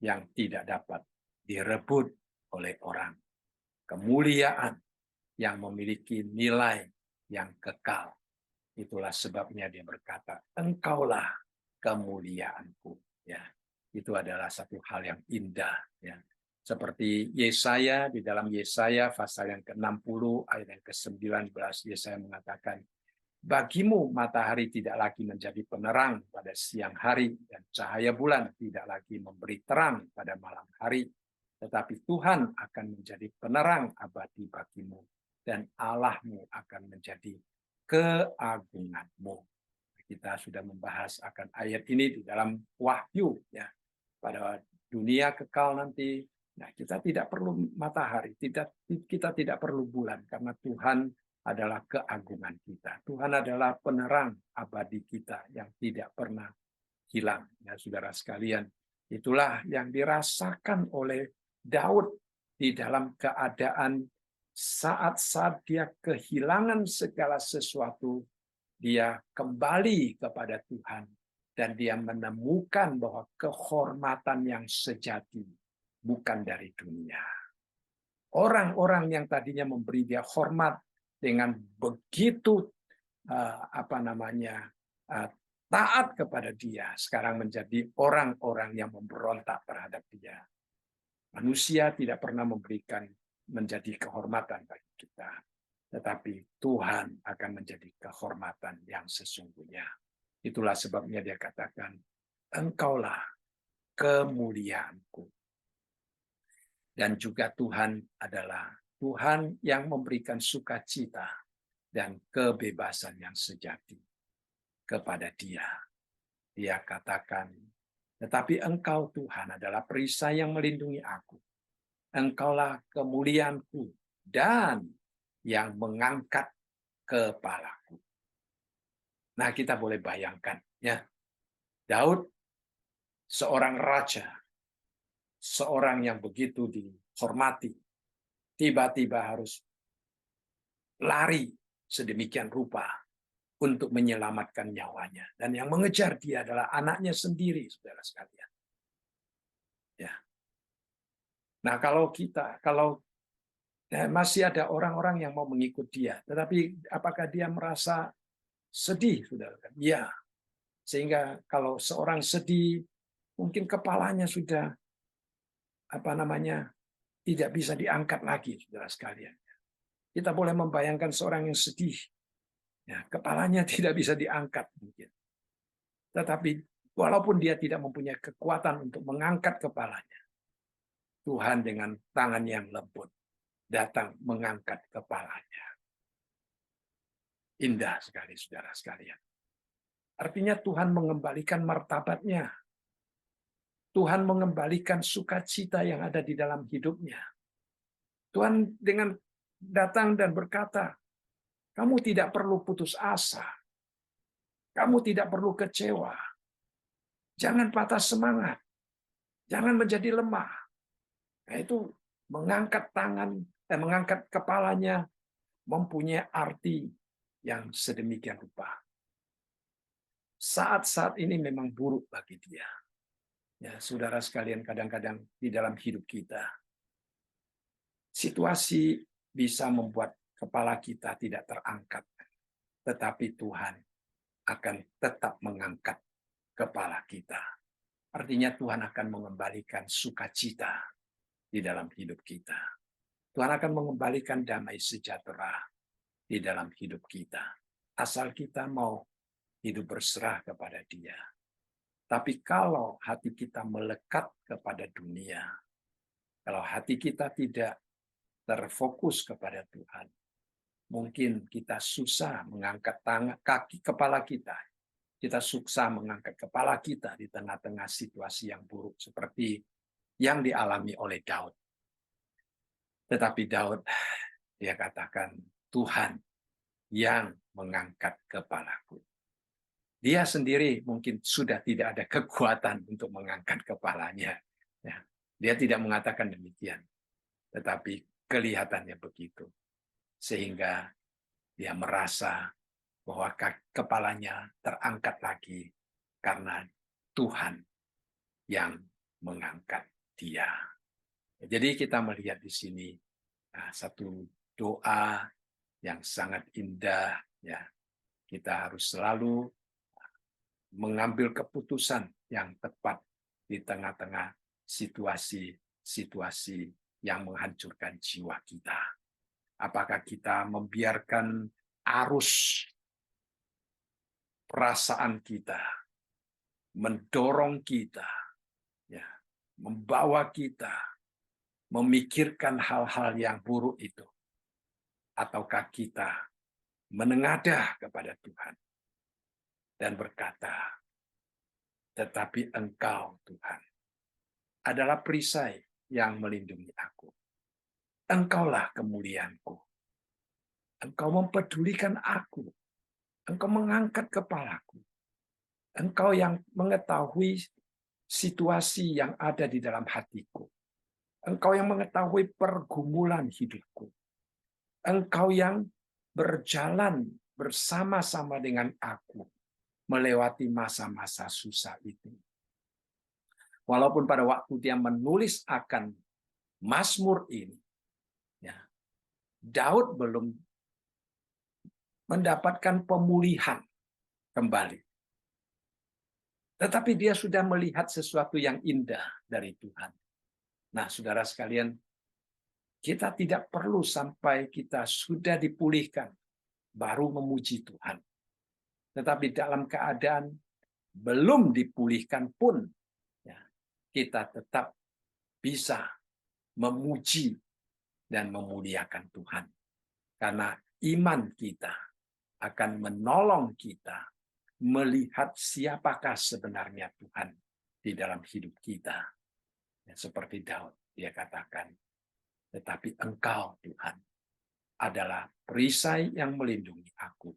yang tidak dapat direbut oleh orang. Kemuliaan yang memiliki nilai yang kekal. Itulah sebabnya dia berkata, engkaulah kemuliaanku. Ya, itu adalah satu hal yang indah. Ya, seperti Yesaya, di dalam Yesaya pasal yang ke-60 ayat yang ke-19, Yesaya mengatakan, bagimu matahari tidak lagi menjadi penerang pada siang hari, dan cahaya bulan tidak lagi memberi terang pada malam hari, tetapi Tuhan akan menjadi penerang abadi bagimu, dan Allahmu akan menjadi keagunganmu. Kita sudah membahas akan ayat ini di dalam Wahyu, ya. Pada dunia kekal nanti, nah kita tidak perlu matahari, kita tidak perlu bulan, karena Tuhan adalah keagungan kita. Tuhan adalah penerang abadi kita yang tidak pernah hilang. Ya, saudara sekalian, itulah yang dirasakan oleh Daud di dalam keadaan saat-saat dia kehilangan segala sesuatu, dia kembali kepada Tuhan dan dia menemukan bahwa kehormatan yang sejati bukan dari dunia. Orang-orang yang tadinya memberi dia hormat dengan begitu taat kepada dia, sekarang menjadi orang-orang yang memberontak terhadap dia. Manusia tidak pernah memberikan menjadi kehormatan bagi kita, tetapi Tuhan akan menjadi kehormatan yang sesungguhnya. Itulah sebabnya dia katakan, engkaulah kemuliaanku. Dan juga Tuhan adalah Tuhan yang memberikan sukacita dan kebebasan yang sejati kepada dia. Dia katakan, tetapi engkau Tuhan adalah perisai yang melindungi aku. Engkaulah kemuliaanku dan yang mengangkat kepalaku. Nah, kita boleh bayangkan, ya, Daud seorang raja, seorang yang begitu dihormati, tiba-tiba harus lari sedemikian rupa untuk menyelamatkan nyawanya. Dan yang mengejar dia adalah anaknya sendiri, saudara sekalian. Ya. Nah, kalau masih ada orang-orang yang mau mengikut dia, tetapi apakah dia merasa sedih, saudara? Ya. Sehingga kalau seorang sedih, mungkin kepalanya sudah tidak bisa diangkat lagi, saudara sekalian. Kita boleh membayangkan seorang yang sedih, ya, kepalanya tidak bisa diangkat mungkin. Tetapi walaupun dia tidak mempunyai kekuatan untuk mengangkat kepalanya, Tuhan dengan tangan yang lembut datang mengangkat kepalanya. Indah sekali, saudara sekalian. Artinya Tuhan mengembalikan martabatnya. Tuhan mengembalikan sukacita yang ada di dalam hidupnya. Tuhan dengan datang dan berkata, kamu tidak perlu putus asa. Kamu tidak perlu kecewa. Jangan patah semangat. Jangan menjadi lemah. Nah, itu mengangkat mengangkat kepalanya mempunyai arti yang sedemikian rupa. Saat-saat ini memang buruk bagi dia. Ya, saudara sekalian, kadang-kadang di dalam hidup kita, situasi bisa membuat kepala kita tidak terangkat. Tetapi Tuhan akan tetap mengangkat kepala kita. Artinya Tuhan akan mengembalikan sukacita di dalam hidup kita. Tuhan akan mengembalikan damai sejahtera di dalam hidup kita. Asal kita mau hidup berserah kepada Dia. Tapi kalau hati kita melekat kepada dunia, kalau hati kita tidak terfokus kepada Tuhan, mungkin kita susah mengangkat kaki kepala kita. Kita susah mengangkat kepala kita di tengah-tengah situasi yang buruk seperti yang dialami oleh Daud. Tetapi Daud, dia katakan, Tuhan yang mengangkat kepalaku. Dia sendiri mungkin sudah tidak ada kekuatan untuk mengangkat kepalanya. Ya, dia tidak mengatakan demikian. Tetapi kelihatannya begitu. Sehingga dia merasa bahwa kepalanya terangkat lagi karena Tuhan yang mengangkat dia. Jadi kita melihat di sini satu doa yang sangat indah, ya. Kita harus selalu mengambil keputusan yang tepat di tengah-tengah situasi-situasi yang menghancurkan jiwa kita. Apakah kita membiarkan arus perasaan kita mendorong kita, ya, membawa kita memikirkan hal-hal yang buruk itu, ataukah kita menengadah kepada Tuhan dan berkata, tetapi Engkau, Tuhan, adalah perisai yang melindungi aku. Engkaulah kemuliaanku. Engkau mempedulikan aku. Engkau mengangkat kepalaku. Engkau yang mengetahui situasi yang ada di dalam hatiku. Engkau yang mengetahui pergumulan hidupku. Engkau yang berjalan bersama-sama dengan aku melewati masa-masa susah itu. Walaupun pada waktu dia menulis akan Mazmur ini, ya, Daud belum mendapatkan pemulihan kembali. Tetapi dia sudah melihat sesuatu yang indah dari Tuhan. Nah, saudara sekalian, kita tidak perlu sampai kita sudah dipulihkan, baru memuji Tuhan. Tetapi dalam keadaan belum dipulihkan pun, ya, kita tetap bisa memuji dan memuliakan Tuhan. Karena iman kita akan menolong kita melihat siapakah sebenarnya Tuhan di dalam hidup kita. Ya, seperti Daud, dia katakan, tetapi Engkau, Tuhan, adalah perisai yang melindungi aku.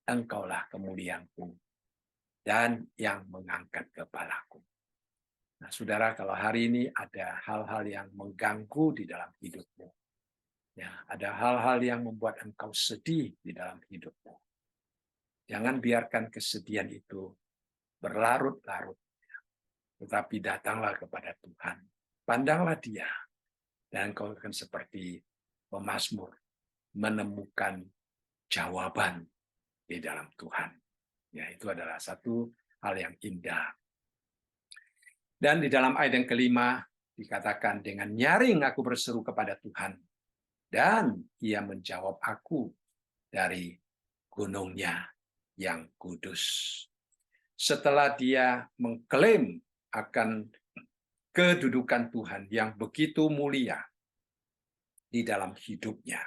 Engkaulah kemuliaanku dan yang mengangkat kepalaku. Nah, saudara, kalau hari ini ada hal-hal yang mengganggu di dalam hidupmu, ya, ada hal-hal yang membuat engkau sedih di dalam hidupmu, jangan biarkan kesedihan itu berlarut-larut, tetapi datanglah kepada Tuhan. Pandanglah Dia, dan engkau akan seperti pemazmur menemukan jawaban di dalam Tuhan. Ya, itu adalah satu hal yang indah. Dan di dalam ayat yang kelima dikatakan, dengan nyaring aku berseru kepada Tuhan, dan Ia menjawab aku dari gunungnya yang kudus. Setelah dia mengklaim akan kedudukan Tuhan yang begitu mulia di dalam hidupnya,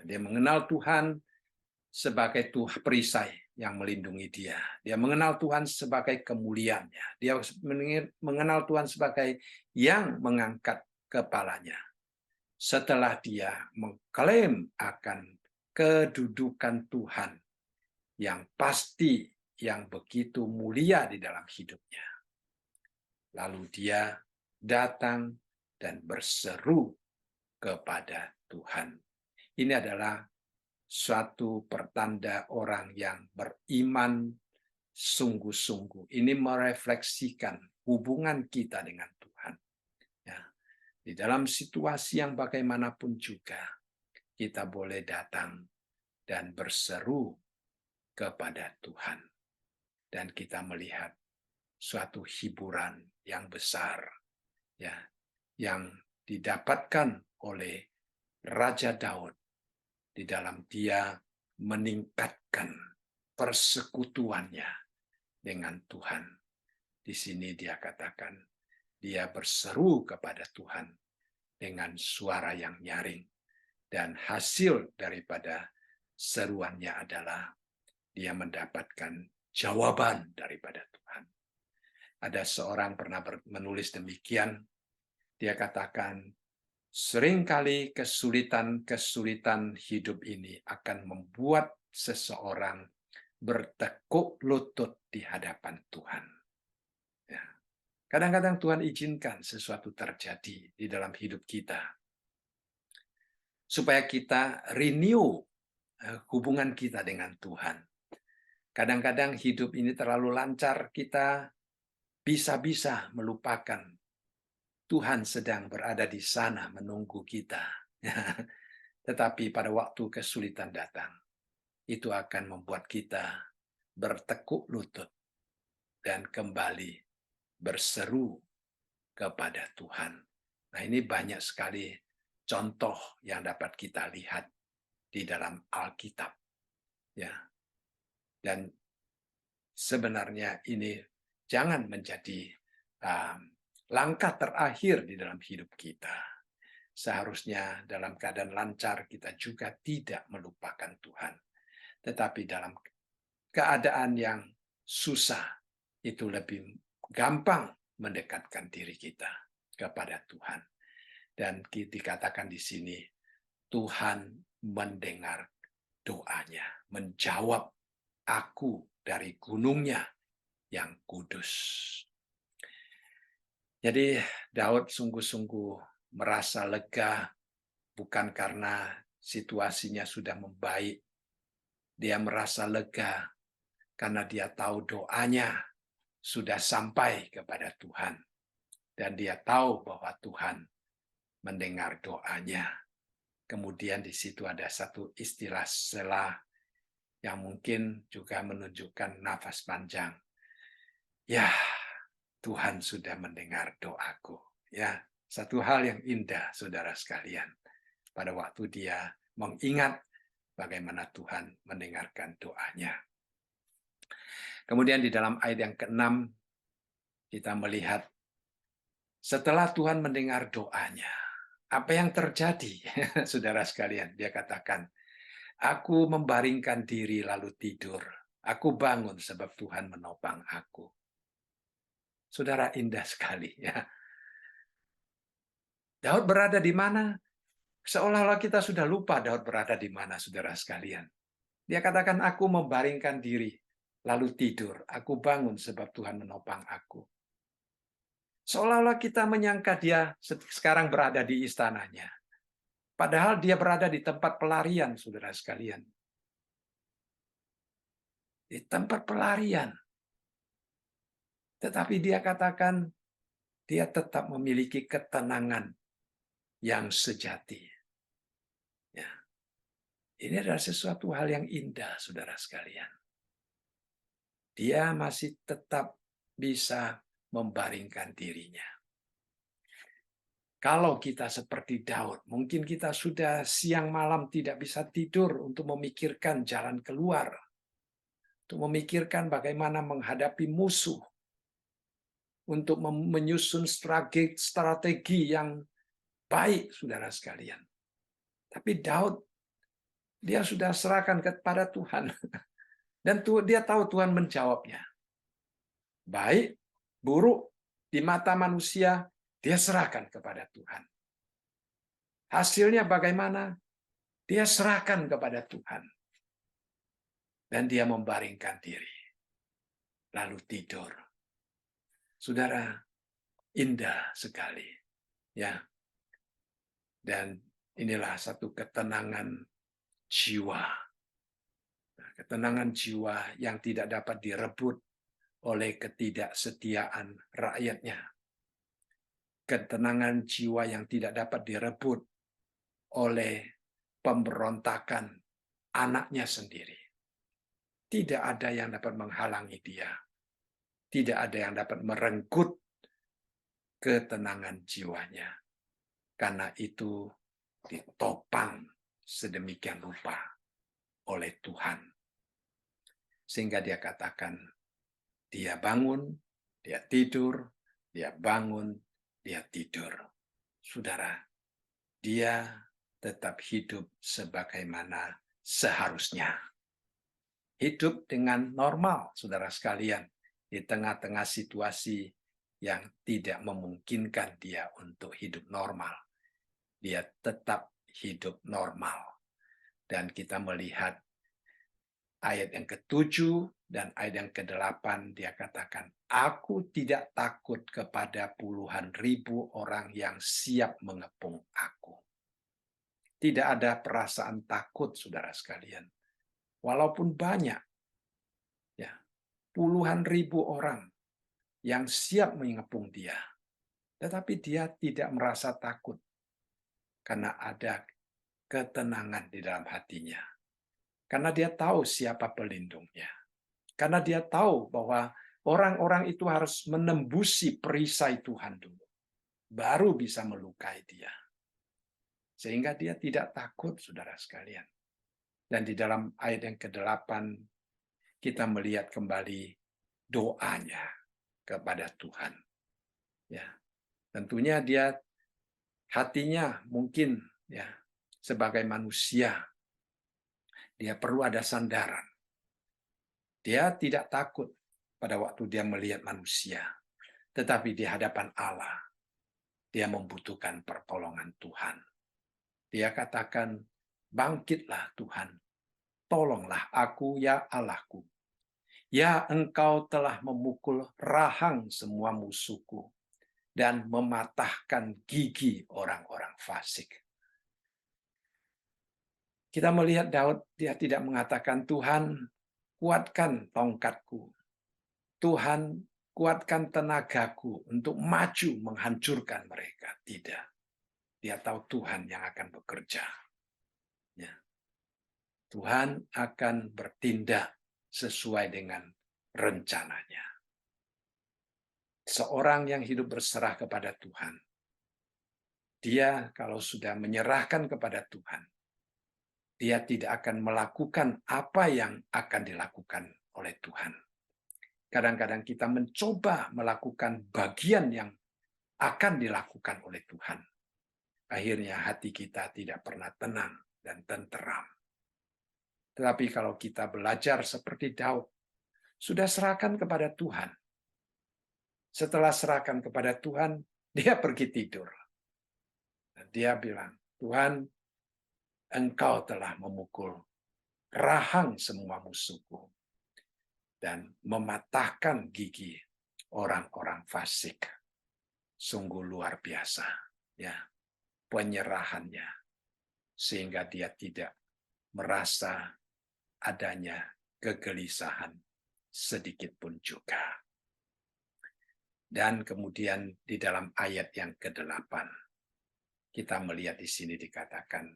dia mengenal Tuhan sebagai Tuhan perisai yang melindungi dia. Dia mengenal Tuhan sebagai kemuliaannya. Dia mengenal Tuhan sebagai yang mengangkat kepalanya. Setelah dia mengklaim akan kedudukan Tuhan yang pasti, yang begitu mulia di dalam hidupnya, lalu dia datang dan berseru kepada Tuhan. Ini adalah suatu pertanda orang yang beriman sungguh-sungguh. Ini merefleksikan hubungan kita dengan Tuhan. Ya, di dalam situasi yang bagaimanapun juga, kita boleh datang dan berseru kepada Tuhan. Dan kita melihat suatu hiburan yang besar, ya, yang didapatkan oleh Raja Daud di dalam dia meningkatkan persekutuannya dengan Tuhan. Di sini dia katakan, dia berseru kepada Tuhan dengan suara yang nyaring. Dan hasil daripada seruannya adalah dia mendapatkan jawaban daripada Tuhan. Ada seorang pernah menulis demikian, dia katakan, seringkali kesulitan-kesulitan hidup ini akan membuat seseorang bertekuk lutut di hadapan Tuhan. Ya. Kadang-kadang Tuhan izinkan sesuatu terjadi di dalam hidup kita, supaya kita renew hubungan kita dengan Tuhan. Kadang-kadang hidup ini terlalu lancar, kita bisa-bisa melupakan Tuhan sedang berada di sana menunggu kita. Tetapi pada waktu kesulitan datang, itu akan membuat kita bertekuk lutut dan kembali berseru kepada Tuhan. Nah, ini banyak sekali contoh yang dapat kita lihat di dalam Alkitab. Ya. Dan sebenarnya ini jangan menjadi langkah terakhir di dalam hidup kita. Seharusnya dalam keadaan lancar kita juga tidak melupakan Tuhan. Tetapi dalam keadaan yang susah, itu lebih gampang mendekatkan diri kita kepada Tuhan. Dan dikatakan di sini, Tuhan mendengar doanya, menjawab aku dari gunungnya yang kudus. Jadi Daud sungguh-sungguh merasa lega, bukan karena situasinya sudah membaik. Dia merasa lega karena dia tahu doanya sudah sampai kepada Tuhan. Dan dia tahu bahwa Tuhan mendengar doanya. Kemudian di situ ada satu istilah selah yang mungkin juga menunjukkan nafas panjang. Ya, Tuhan sudah mendengar doaku. Ya, satu hal yang indah, saudara sekalian. Pada waktu dia mengingat bagaimana Tuhan mendengarkan doanya. Kemudian di dalam ayat yang ke-6, kita melihat setelah Tuhan mendengar doanya, apa yang terjadi? Saudara sekalian, dia katakan, aku membaringkan diri lalu tidur. Aku bangun sebab Tuhan menopang aku. Saudara, indah sekali ya. Daud berada di mana? Seolah-olah kita sudah lupa Daud berada di mana, saudara sekalian. Dia katakan, aku membaringkan diri, lalu tidur. Aku bangun sebab Tuhan menopang aku. Seolah-olah kita menyangka dia sekarang berada di istananya. Padahal dia berada di tempat pelarian, saudara sekalian. Di tempat pelarian. Tetapi dia katakan, dia tetap memiliki ketenangan yang sejati. Ya. Ini adalah sesuatu hal yang indah, saudara sekalian. Dia masih tetap bisa membaringkan dirinya. Kalau kita seperti Daud, mungkin kita sudah siang malam tidak bisa tidur untuk memikirkan jalan keluar, untuk memikirkan bagaimana menghadapi musuh, untuk menyusun strategi yang baik, saudara sekalian. Tapi Daud, dia sudah serahkan kepada Tuhan. Dan dia tahu Tuhan menjawabnya. Baik, buruk, di mata manusia, dia serahkan kepada Tuhan. Hasilnya bagaimana? Dia serahkan kepada Tuhan. Dan dia membaringkan diri. Lalu tidur. Saudara, indah sekali. Ya. Dan inilah satu ketenangan jiwa. Ketenangan jiwa yang tidak dapat direbut oleh ketidaksetiaan rakyatnya. Ketenangan jiwa yang tidak dapat direbut oleh pemberontakan anaknya sendiri. Tidak ada yang dapat menghalangi dia. Tidak ada yang dapat merenggut ketenangan jiwanya. Karena itu ditopang sedemikian rupa oleh Tuhan. Sehingga dia katakan, dia bangun, dia tidur, dia bangun, dia tidur. Saudara, dia tetap hidup sebagaimana seharusnya. Hidup dengan normal, saudara sekalian, di tengah-tengah situasi yang tidak memungkinkan dia untuk hidup normal. Dia tetap hidup normal. Dan kita melihat ayat yang ke-7 dan ayat yang ke-8, dia katakan, aku tidak takut kepada puluhan ribu orang yang siap mengepung aku. Tidak ada perasaan takut, saudara sekalian. Walaupun banyak, ya, puluhan ribu orang yang siap mengepung dia. Tetapi dia tidak merasa takut karena ada ketenangan di dalam hatinya. Karena dia tahu siapa pelindungnya. Karena dia tahu bahwa orang-orang itu harus menembusi perisai Tuhan dulu. Baru bisa melukai dia. Sehingga dia tidak takut, saudara sekalian. Dan di dalam ayat yang ke-8, kita melihat kembali doanya kepada Tuhan. Ya, tentunya dia hatinya mungkin ya sebagai manusia dia perlu ada sandaran. Dia tidak takut pada waktu dia melihat manusia, tetapi di hadapan Allah dia membutuhkan pertolongan Tuhan. Dia katakan, "Bangkitlah Tuhan, tolonglah aku ya Allahku. Ya Engkau telah memukul rahang semua musuhku dan mematahkan gigi orang-orang fasik." Kita melihat Daud, dia tidak mengatakan, "Tuhan, kuatkan tongkatku. Tuhan, kuatkan tenagaku untuk maju menghancurkan mereka." Tidak. Dia tahu Tuhan yang akan bekerja. Ya. Tuhan akan bertindak sesuai dengan rencananya. Seorang yang hidup berserah kepada Tuhan, dia kalau sudah menyerahkan kepada Tuhan, dia tidak akan melakukan apa yang akan dilakukan oleh Tuhan. Kadang-kadang kita mencoba melakukan bagian yang akan dilakukan oleh Tuhan. Akhirnya hati kita tidak pernah tenang dan tenteram. Tetapi kalau kita belajar seperti Daud, sudah serahkan kepada Tuhan. Setelah serahkan kepada Tuhan, dia pergi tidur. Dan dia bilang, "Tuhan, Engkau telah memukul rahang semua musuhku dan mematahkan gigi orang-orang fasik." Sungguh luar biasa, ya, penyerahannya, sehingga dia tidak merasa adanya kegelisahan sedikit pun juga. Dan kemudian di dalam ayat yang ke-8, kita melihat di sini dikatakan,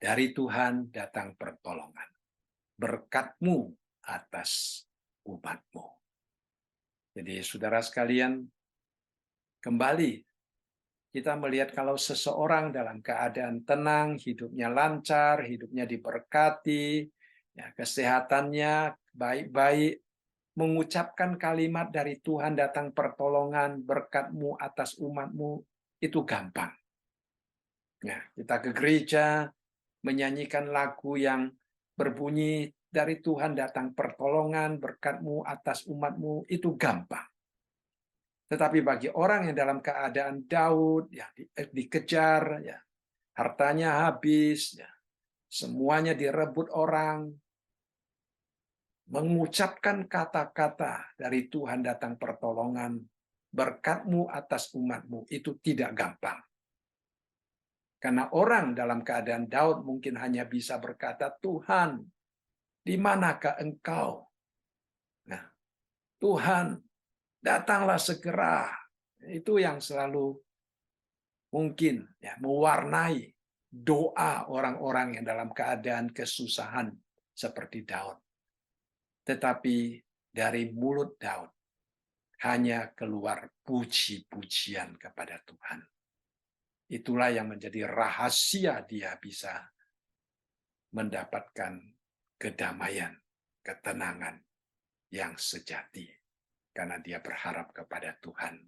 "Dari Tuhan datang pertolongan, berkat-Mu atas umat-Mu." Jadi saudara sekalian, kembali kita melihat kalau seseorang dalam keadaan tenang, hidupnya lancar, hidupnya diberkati, ya, kesehatannya baik-baik, mengucapkan kalimat dari Tuhan datang pertolongan, berkat-Mu atas umat-Mu, itu gampang. Ya, kita ke gereja, menyanyikan lagu yang berbunyi dari Tuhan datang pertolongan, berkat-Mu atas umat-Mu, itu gampang. Tetapi bagi orang yang dalam keadaan Daud, ya, dikejar, ya, hartanya habis, ya, semuanya direbut orang, mengucapkan kata-kata dari Tuhan datang pertolongan, berkat-Mu atas umat-Mu, itu tidak gampang. Karena orang dalam keadaan Daud mungkin hanya bisa berkata, "Tuhan, di manakah Engkau?" Nah, Tuhan, datanglah segera. Itu yang selalu mungkin ya, mewarnai doa orang-orang yang dalam keadaan kesusahan seperti Daud. Tetapi dari mulut Daud hanya keluar puji-pujian kepada Tuhan. Itulah yang menjadi rahasia dia bisa mendapatkan kedamaian, ketenangan yang sejati. Karena dia berharap kepada Tuhan.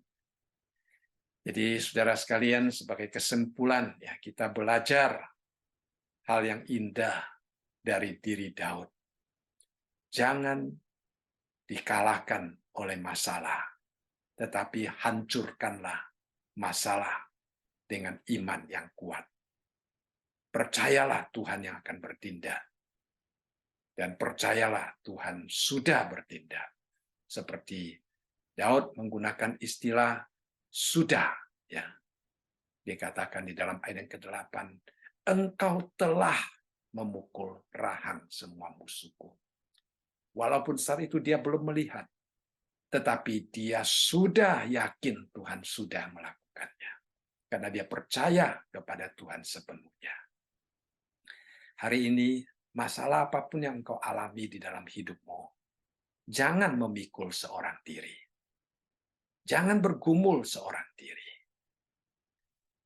Jadi saudara sekalian, sebagai kesimpulan, ya, kita belajar hal yang indah dari diri Daud. Jangan dikalahkan oleh masalah, tetapi hancurkanlah masalah dengan iman yang kuat. Percayalah Tuhan yang akan bertindak. Dan percayalah Tuhan sudah bertindak. Seperti Daud menggunakan istilah sudah, ya. Dikatakan di dalam ayat yang ke-8, "Engkau telah memukul rahang semua musuhku." Walaupun saat itu dia belum melihat, tetapi dia sudah yakin Tuhan sudah melakukannya. Karena dia percaya kepada Tuhan sepenuhnya. Hari ini, masalah apapun yang engkau alami di dalam hidupmu, jangan memikul seorang diri. Jangan bergumul seorang diri.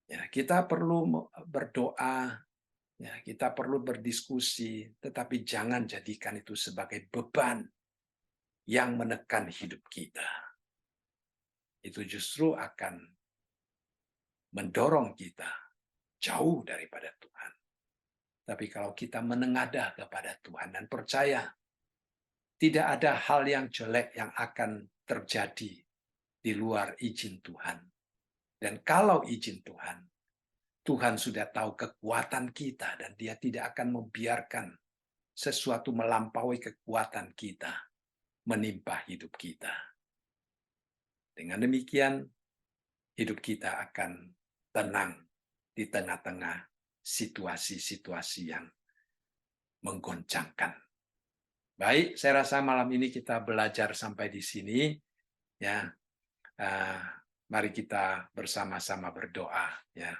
Ya, kita perlu berdoa, ya, kita perlu berdiskusi, tetapi jangan jadikan itu sebagai beban yang menekan hidup kita. Itu justru akan mendorong kita jauh daripada Tuhan. Tapi kalau kita menengadah kepada Tuhan dan percaya, tidak ada hal yang jelek yang akan terjadi di luar izin Tuhan. Dan kalau izin Tuhan, Tuhan sudah tahu kekuatan kita dan dia tidak akan membiarkan sesuatu melampaui kekuatan kita menimpa hidup kita. Dengan demikian, hidup kita akan tenang di tengah-tengah situasi-situasi yang menggoncangkan. Baik, saya rasa malam ini kita belajar sampai di sini. Ya, mari kita bersama-sama berdoa. Ya,